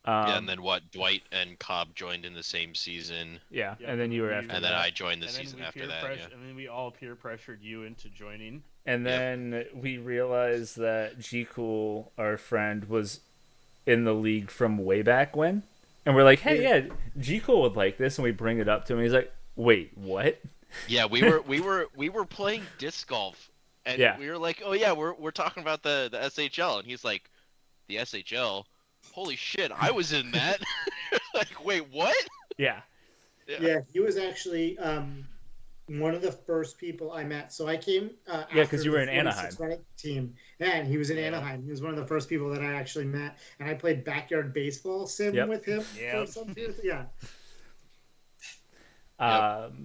And then Dwight and Cobb joined in the same season. Yeah, and then you were after that. And then I joined the season after that. And then we all peer pressured you into joining. And then we realized that G Cool, our friend, was in the league from way back when. And we're like, hey, yeah, G Cool would like this, and we bring it up to him. He's like, wait, what? Yeah, we were playing disc golf, and we were like, oh yeah, we're talking about the SHL, and he's like, the SHL. holy shit, I was in that. Like, wait, what? Yeah. Yeah, he was actually one of the first people I met. So I came Yeah, after because you were the in Anaheim. 46 running team, and he was in Yeah. Anaheim. He was one of the first people that I actually met, and I played backyard baseball sim Yep. with him for Yep. some period. Yeah,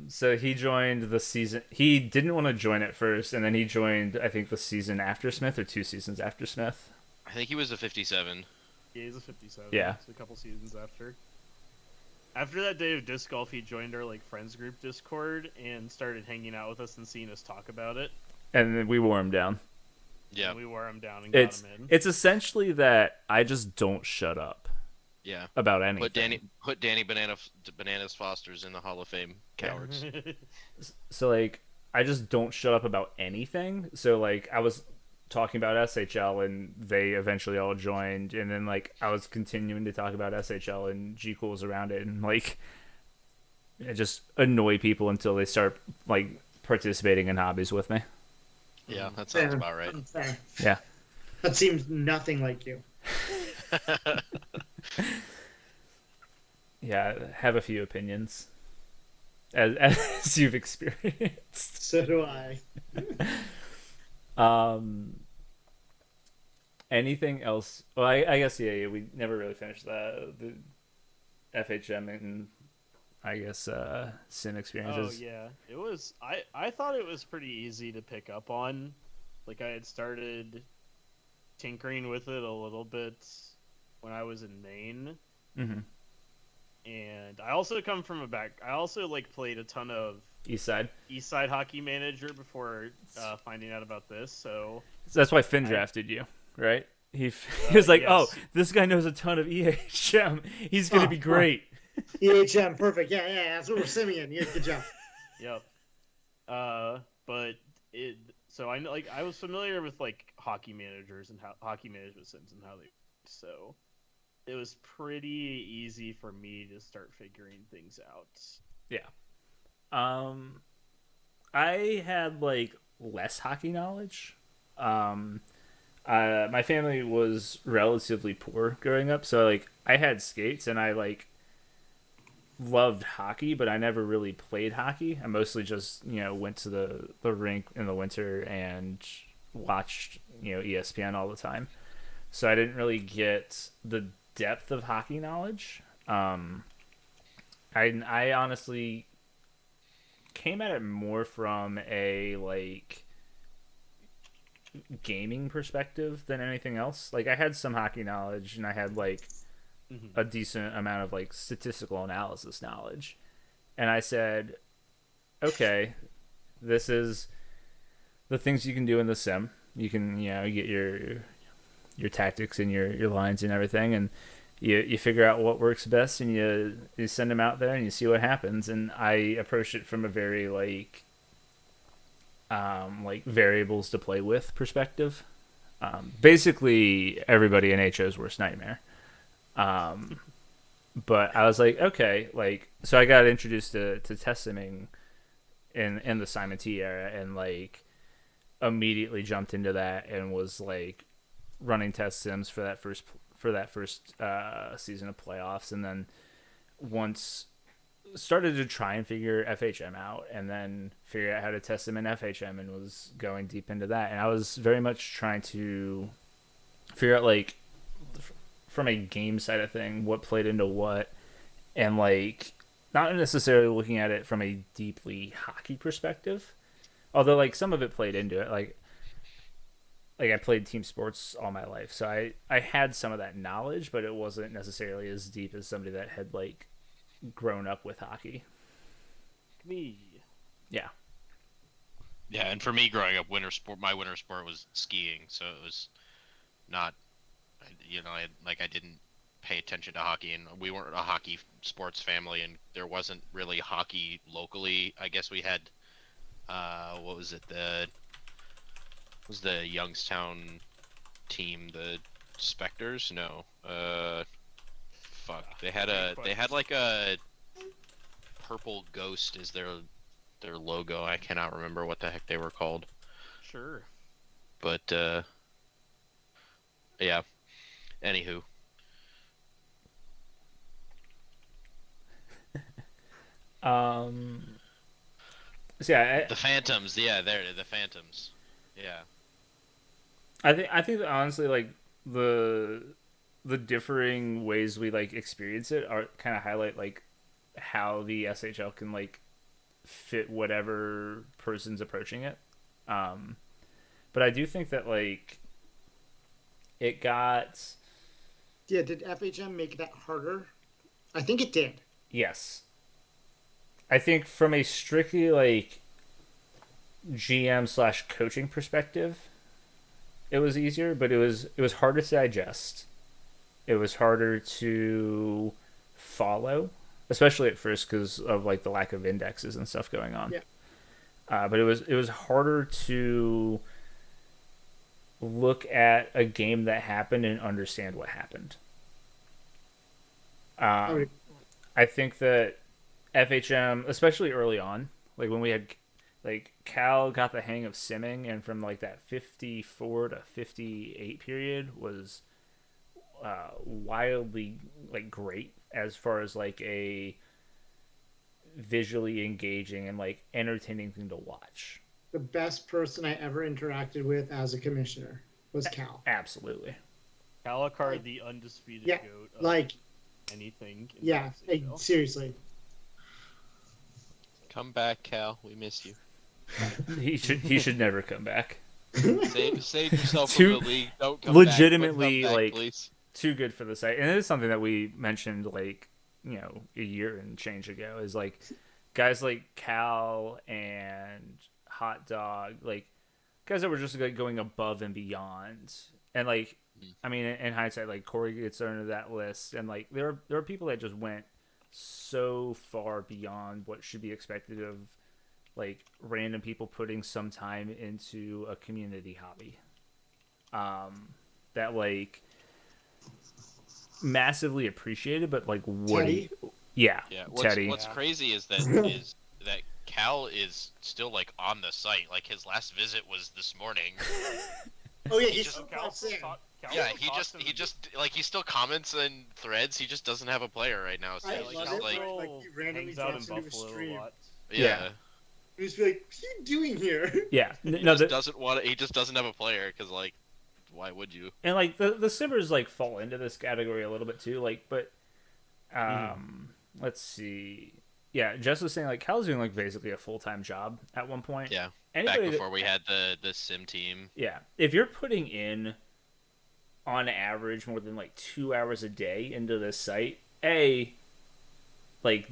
So he joined the season. He didn't want to join at first, and then he joined, I think, the season after Smith or 2 seasons after Smith. I think he was a 57. Yeah, he's a 57. Yeah. So a couple seasons after. After that day of disc golf, he joined our like friends group Discord and started hanging out with us and seeing us talk about it. And then we wore him down. Yeah. And we wore him down and got him in. It's essentially that I just don't shut up Yeah. about anything. Put Danny Bananas Foster's in the Hall of Fame. Cowards. So like I just don't shut up about anything. So like I was talking about SHL and they eventually all joined, and then like I was continuing to talk about SHL and G Cool was around it, and like it just annoy people until they start like participating in hobbies with me. Yeah, that sounds Fair. about right. Fair. Yeah. That seems nothing like you. Yeah, have a few opinions. As you've experienced. So do I. Anything else? Well, I guess yeah, we never really finished the FHM and I guess sim Oh experiences. yeah, it was. I thought it was pretty easy to pick up on. Like I had started tinkering with it a little bit when I was in Maine, Mm-hmm. and I also come from a back. I also like played a ton of East Side. Eastside Hockey Manager before finding out about this. So So that's why Finn drafted you, right? He was like, yes. "Oh, this guy knows a ton of EHM. He's gonna be great." EHM, perfect. Yeah, that's what we're simming in. Yeah, good job. Yep. But it. So I know, like, I was familiar with like hockey managers and how hockey management sims and how they. So it was pretty easy for me to start figuring things out. Yeah. I had like less hockey knowledge. My family was relatively poor growing up, so like I had skates and I like loved hockey, but I never really played hockey. I mostly just went to the rink in the winter and watched ESPN all the time. So I didn't really get the depth of hockey knowledge. I honestly came at it more from a like gaming perspective than anything else. Like I had some hockey knowledge and I had like a decent amount of like statistical analysis knowledge. And I said, okay, this is the things you can do in the sim. You can, you get your tactics and your lines and everything, and you figure out what works best, and you send them out there and you see what happens. And I approached it from a very like variables to play with perspective. Basically everybody in HO's worst nightmare. But I was like, okay, like, so I got introduced to test simming in the Simon T era, and like immediately jumped into that and was like running test sims for that first season of playoffs, and then once started to try and figure FHM out, and then figure out how to test them in FHM, and was going deep into that. And I was very much trying to figure out like from a game side of thing what played into what, and like not necessarily looking at it from a deeply hockey perspective, although like some of it played into it. Like I played team sports all my life, so I had some of that knowledge, but it wasn't necessarily as deep as somebody that had like grown up with hockey. Me. Yeah. Yeah, and for me growing up, my winter sport was skiing, so it was not, I didn't pay attention to hockey, and we weren't a hockey sports family, and there wasn't really hockey locally. I guess we had, what was it, was the Youngstown team, the Spectres? No. Fuck. They had like a purple ghost as their logo. I cannot remember what the heck they were called. Sure. But yeah. Anywho. Um, so yeah, The Phantoms, yeah, there, the Phantoms, yeah. I think that honestly, like the the differing ways we like experience it are kind of highlight like how the SHL can like fit whatever person's approaching it. Um, but I do think that like it got Yeah, did FHM make that harder? I think it did. yes. I think from a strictly like GM slash coaching perspective, it was easier, but it was harder to digest. It was harder to follow, especially at first because of like the lack of indexes and stuff going on. Yeah. But it was harder to look at a game that happened and understand what happened. Oh, I think that FHM, especially early on, like when we had like Cal got the hang of simming, and from like that 54 to 58 period was wildly like great as far as like a visually engaging and like entertaining thing to watch. the best person I ever interacted with as a commissioner was Cal. Absolutely. Alucard, the undisputed Yeah, goat of like anything. In yeah, the SHL. seriously. Come back, Cal. We miss you. He should never come back. Save yourself Too- from the league. Don't come legitimately, back, but come back, like, please. Too good for the site, and it is something that we mentioned like a year and change ago. Is like guys like Cal and Hot Dog, like guys that were just like going above and beyond, and like I mean, in hindsight, like Corey gets thrown into that list, and like there are people that just went so far beyond what should be expected of like random people putting some time into a community hobby. That like massively appreciated, but like Woody, Teddy? yeah, Teddy. What's crazy is that Cal is still like on the site. Like his last visit was this morning. Oh yeah, He he's just- so Cal sick. Yeah, he just like he still comments in threads. He just doesn't have a player right now. So I he's love just it. like, Like, he randomly hangs out in drops into a Buffalo stream. a lot. yeah. You just be like, "What are you doing here?" Yeah, He no, just doesn't want. He just doesn't have a player because like, why would you? and like the simmers like fall into this category a little bit too. Like, but let's see. Yeah, Jess was saying like Cal's doing like basically a full-time job at one point. Yeah. Anybody Back that- before we had the sim team. yeah, if you're putting in on average more than like 2 hours a day into this site, like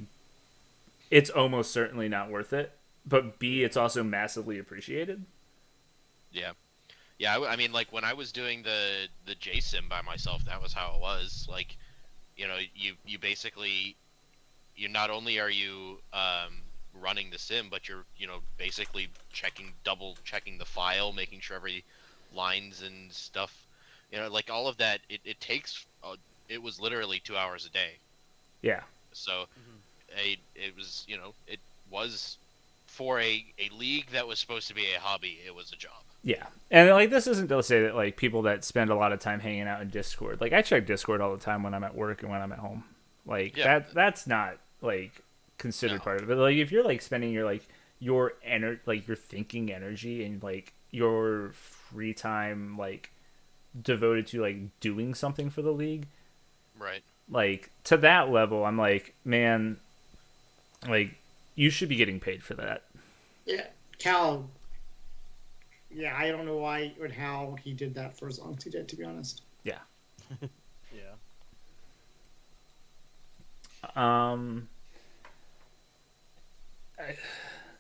it's almost certainly not worth it. But B, it's also massively appreciated. Yeah. Yeah, I mean, like when I was doing the JSIM by myself, that was how it was. Like, you basically, you not only are you running the sim, but you're basically double checking the file, making sure every lines and stuff, like all of that. It takes. It was literally 2 hours a day. Yeah. So, it was it was for a league that was supposed to be a hobby. It was a job. Yeah. And like this isn't to say that like people that spend a lot of time hanging out in Discord. Like I check Discord all the time when I'm at work and when I'm at home. Like Yeah. that's not like considered No. part of it. But like if you're like spending your like your like your thinking energy and like your free time like devoted to like doing something for the league, Right. like to that level, I'm like, man, like you should be getting paid for that. Yeah, Cal. Yeah, I don't know why or how he did that for as long as he did, to be honest. Yeah. Yeah.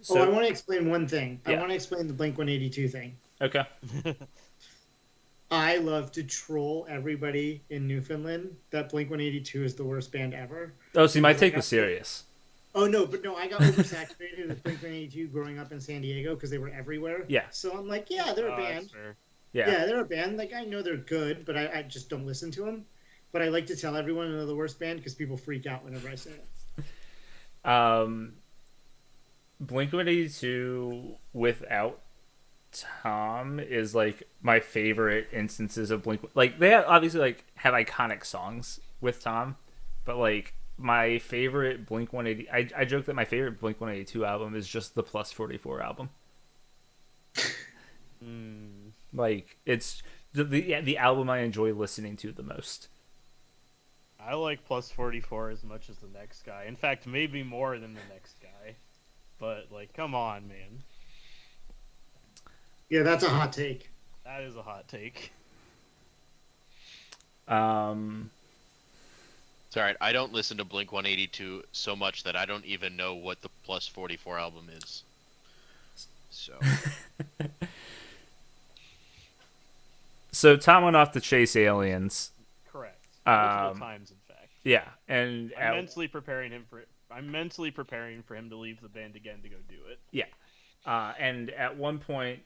So, I want to explain one thing. I Yeah. want to explain the Blink 182 thing. okay. I love to troll everybody in Newfoundland that Blink 182 is the worst band ever. Oh, see, my take was serious. Oh no, but no, I got oversaturated with Blink 182 growing up in San Diego because they were everywhere. Yeah. So I'm like, yeah, they're a Oh, that's band. fair. Yeah. Yeah, they're a band. Like I know they're good, but I just don't listen to them. But I like to tell everyone they're the worst band because people freak out whenever I say it. Blink-182 without Tom is like my favorite instances of Blink. Like they obviously like have iconic songs with Tom, but like my favorite Blink 180. I joke that my favorite Blink 182 album is just the Plus 44 album. Like it's the album I enjoy listening to the most. I like Plus 44 as much as the next guy. In fact, maybe more than the next guy. But like, come on, man. Yeah, that's a hot take. That is a hot take. It's alright. I don't listen to Blink 182 so much that I don't even know what the Plus 44 album is. So. So Tom went off to chase aliens. Correct. Multiple times, in fact. Yeah, and I'm mentally preparing for him to leave the band again to go do it. Yeah, and at one point,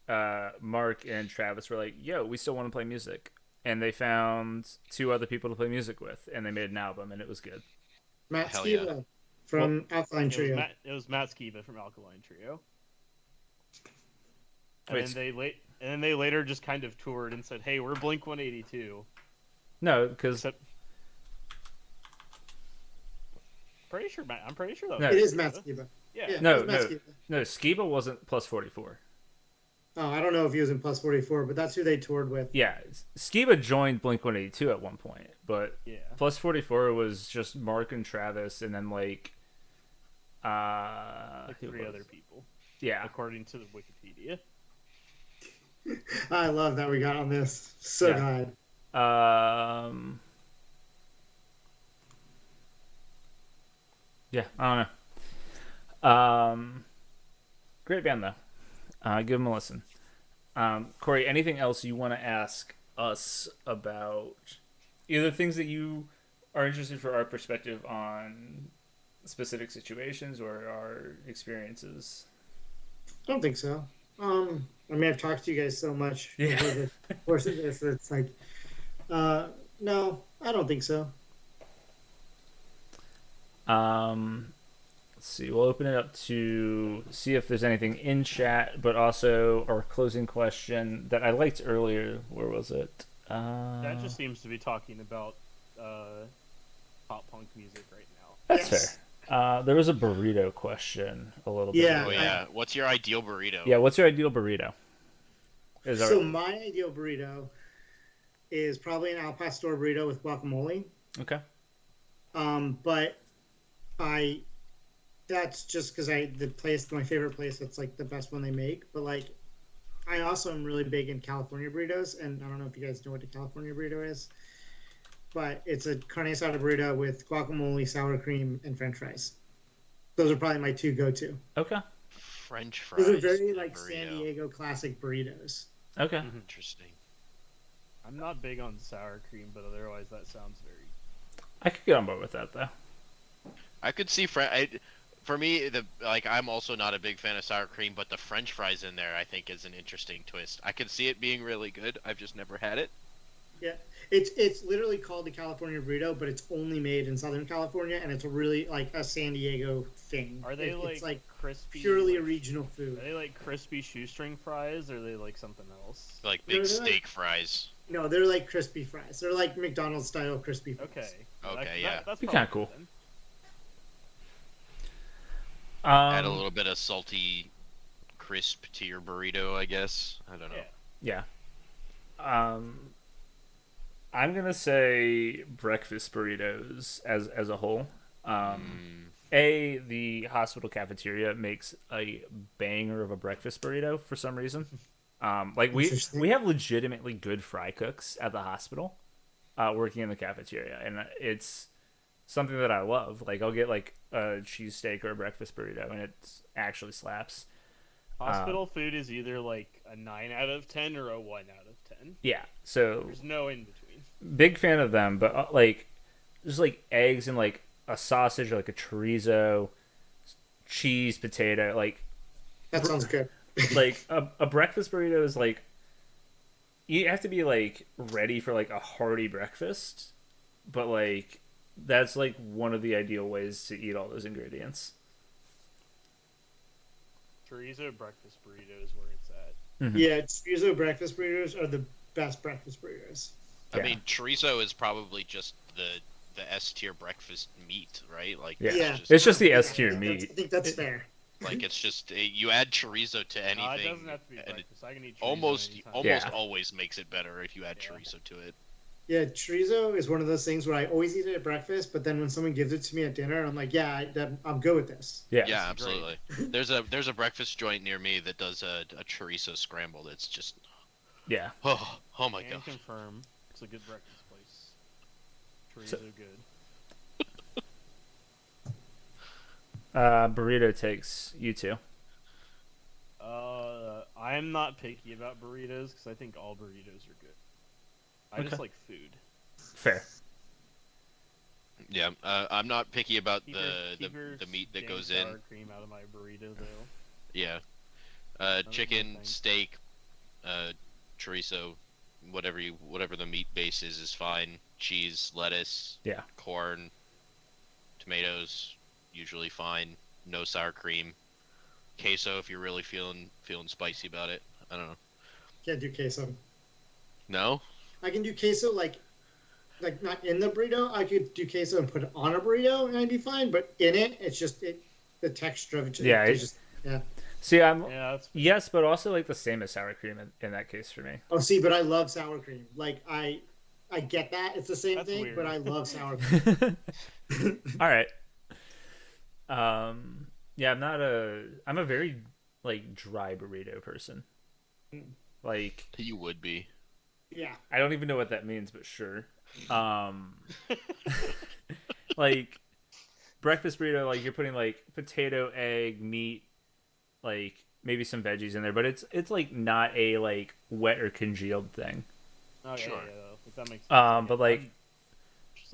Mark and Travis were like, "Yo, we still want to play music," and they found 2 other people to play music with, and they made an album, and it was good. Matt Hell Skiba yeah. from Alkaline Trio. It was Matt Skiba from Alkaline Trio. Wait, And then they later just kind of toured and said, "Hey, we're Blink 182." no, because I'm pretty sure that No. It is Matt Skiba. Yeah. No, it was Matt Skiba. no, Skiba wasn't Plus 44. Oh, I don't know if he was in Plus 44, but that's who they toured with. Yeah, Skiba joined Blink 182 at one point, but Yeah. Plus 44 was just Mark and Travis, and then like 3 who other was- people, Yeah, according to the Wikipedia. I love that we got on this. So Yeah. high. Yeah, I don't know. Great band though. Give them a listen. Corey, anything else you want to ask us about? Either things that you are interested for our perspective on specific situations or our experiences? I don't think so. I mean, I've talked to you guys so much Yeah. over the course of this. It's like, no, I don't think so. Let's see. We'll open it up to see if there's anything in chat, but also our closing question that I liked earlier. Where was it? That just seems to be talking about pop punk music right now. That's Yes. fair. There was a burrito question a little bit. Yeah. Oh yeah. What's your ideal burrito? Yeah. What's your ideal burrito? So my ideal burrito is probably an al pastor burrito with guacamole. Okay. But that's just because my favorite place, that's like the best one they make. But like, I also am really big in California burritos, and I don't know if you guys know what a California burrito is, but it's a carne asada burrito with guacamole, sour cream, and French fries. Those are probably my 2 go-to. Okay. French fries. Those are very and like burrito. San Diego classic burritos. Okay. Interesting. I'm not big on sour cream, but otherwise that sounds very. I could get on board with that though. I could see for me, I'm also not a big fan of sour cream, but the French fries in there I think is an interesting twist. I could see it being really good. I've just never had it. Yeah, it's literally called the California burrito, but it's only made in Southern California, and it's really like a San Diego thing. Are they It's like crispy? purely a like, regional food. Are they like crispy shoestring fries, or are they like something else? Like big They're steak fries. No, they're like crispy fries. They're like McDonald's style crispy fries. Okay. Okay, yeah. That's Be probably kinda cool. good then. Add a little bit of salty crisp to your burrito, I guess. I don't know. Yeah. Yeah. I'm gonna say breakfast burritos as a whole. The hospital cafeteria makes a banger of a breakfast burrito for some reason. Interesting. We have legitimately good fry cooks at the hospital, working in the cafeteria, and it's something that I love. Like I'll get like a cheesesteak or a breakfast burrito, and it actually slaps. Hospital food is either like a 9 out of 10 or a 1 out of 10. Yeah, so There's no in between. big fan of them, but like just like eggs and like a sausage or like a chorizo, cheese, potato, like That sounds good. like a breakfast burrito is like you have to be like ready for like a hearty breakfast, but like that's like one of the ideal ways to eat all those ingredients. Chorizo breakfast burrito is where it's at. Yeah, chorizo breakfast burritos are the best breakfast burritos. I Yeah. mean, chorizo is probably just the the S tier breakfast meat, right? Like Yeah. Yeah. It's just the Yeah, S tier I meat. think that's fair. like it's just you add chorizo to No, it anything, doesn't have to be and it breakfast. I can eat chorizo almost anytime. almost Yeah. always makes it better if you add Yeah. chorizo to it. Yeah, chorizo is one of those things where I always eat it at breakfast, but then when someone gives it to me at dinner, I'm like, yeah, I'm good with this. Yeah. Yeah, It's great. absolutely. There's a breakfast joint near me that does a chorizo scramble. That's just Yeah. oh my Can god. confirm it's a good breakfast place. Chorizo So- good. Burrito takes you two. I'm not picky about burritos because I think all burritos are good. I just Okay. like food. Fair. Yeah, I'm not picky about Keep your the meat that dang goes sour in. cream out of my burrito though. Yeah, That's chicken, my thing. steak, chorizo, whatever the meat base is fine. Cheese, lettuce, Yeah. corn, tomatoes, usually fine. No sour cream. Queso if you're really feeling spicy about it. I don't know. Can't do queso. No? I can do queso like not in the burrito. I could do queso and put it on a burrito and I'd be fine. But in it, it's just the texture of it. Yeah, it's just yeah. See, I'm Yeah, that's yes, but also like the same as sour cream in that case for me. Oh, see, but I love sour cream. Like I get that it's the same That's thing, weird. but I love sour cream. All right. Yeah, I'm a very like dry burrito person. Like You would be. Yeah. I don't even know what that means, but sure. Like breakfast burrito, like you're putting like potato, egg, meat, like maybe some veggies in there, but it's like not a like wet or congealed thing. Oh, Sure. yeah, if that makes sense. But like,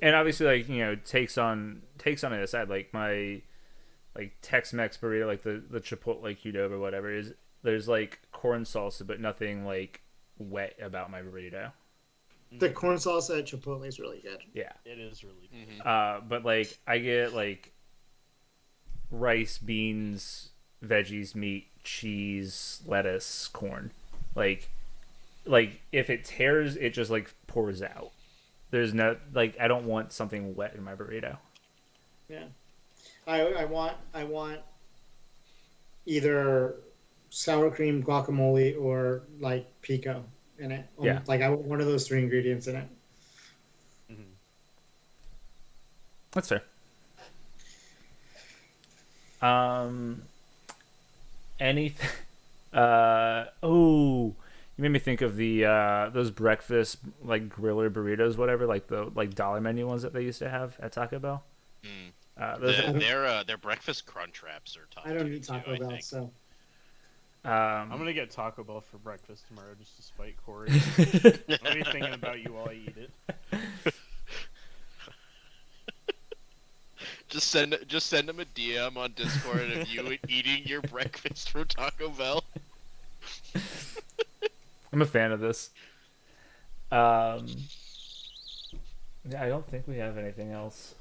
and obviously like takes on it aside, like my like Tex-Mex burrito, like the Chipotle Qdoba or whatever is there's like corn salsa, but nothing like wet about my burrito. The corn salsa at Chipotle is really good. Yeah. It is really good. But like I get like rice, beans, veggies, meat, cheese, lettuce, corn. Like if it tears, it just like pours out. There's no like I don't want something wet in my burrito. Yeah. I want either sour cream, guacamole, or like pico in it. Yeah. Like I want one of those three ingredients in it. Mhm. That's fair. Anything? Oh, you made me think of the those breakfast like griller burritos, whatever, like the like dollar menu ones that they used to have at Taco Bell. Those Their breakfast crunch wraps are top. I don't tier, eat too, Taco I Bell, think. so I'm gonna get Taco Bell for breakfast tomorrow just to spite Corey. I'm gonna be thinking about you while I eat it. Just send him a DM on Discord of you eating your breakfast from Taco Bell. I'm a fan of this. Yeah, I don't think we have anything else.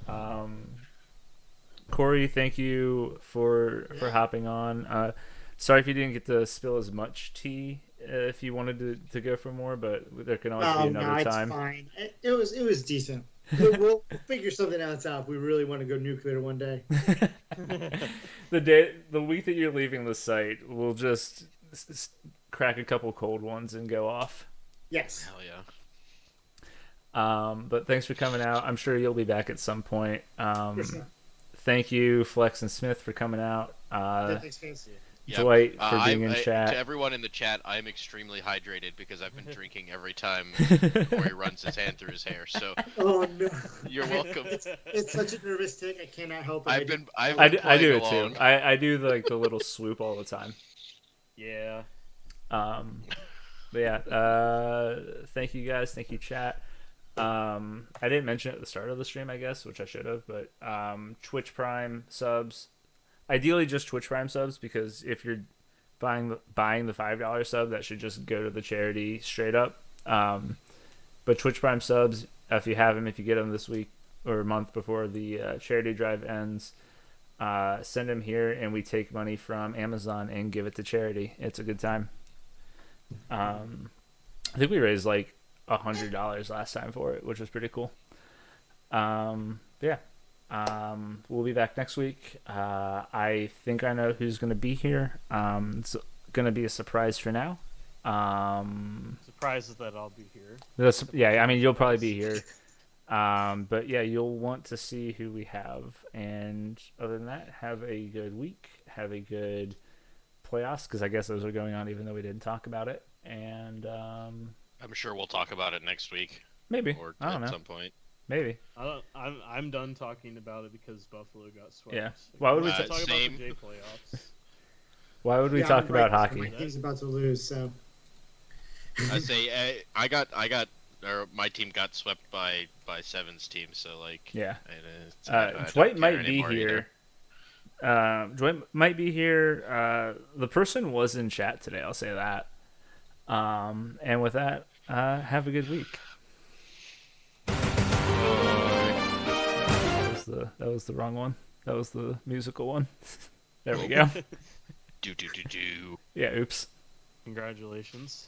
Corey, thank you for hopping on. Sorry if you didn't get to spill as much tea if you wanted to go for more, but there can always be another no, time. it's fine. It was decent. We'll figure something else out if we really want to go nuclear one day. The week that you're leaving the site, we'll just crack a couple cold ones and go off. Yes. Hell yeah. But thanks for coming out. I'm sure you'll be back at some point. For sure. Thank you, Flex and Smith, for coming out. Yeah, thanks, guys. Yep. Dwight for being in chat. To everyone in the chat, I'm extremely hydrated because I've been drinking every time Corey runs his hand through his hair. So Oh no. you're welcome. It's such a nervous tick. I cannot help it. I've been I do playing it along. too. I do the little swoop all the time. Yeah. But yeah, thank you guys. Thank you, chat. I didn't mention it at the start of the stream, I guess, which I should have, but Twitch Prime subs. Ideally, just Twitch Prime subs, because if you're buying the $5 sub, that should just go to the charity straight up. But Twitch Prime subs, if you have them, if you get them this week or a month before the charity drive ends, send them here, and we take money from Amazon and give it to charity. It's a good time. I think we raised like $100 last time for it, which was pretty cool. Yeah. We'll be back next week. I think I know who's going to be here. It's going to be a surprise for now. Surprise is that I'll be here. Yeah, I mean, you'll probably be here. But yeah, you'll want to see who we have. And other than that, have a good week. Have a good playoffs, because I guess those are going on even though we didn't talk about it. And I'm sure we'll talk about it next week maybe. or I don't at know. some point. Maybe. I'm done talking about it because Buffalo got swept. Yeah. Why would we talk same. about the J playoffs? Why would we Yeah, talk I'm right, about because hockey? My team's about to lose, so. I say or my team got swept by Seven's team, so like Yeah. I don't Dwight care might be anymore here. either. Dwight might be here. The person was in chat today. I'll say that. And with that, have a good week. That was the wrong one. That was the musical one. There we go. Do. Yeah. Oops. Congratulations.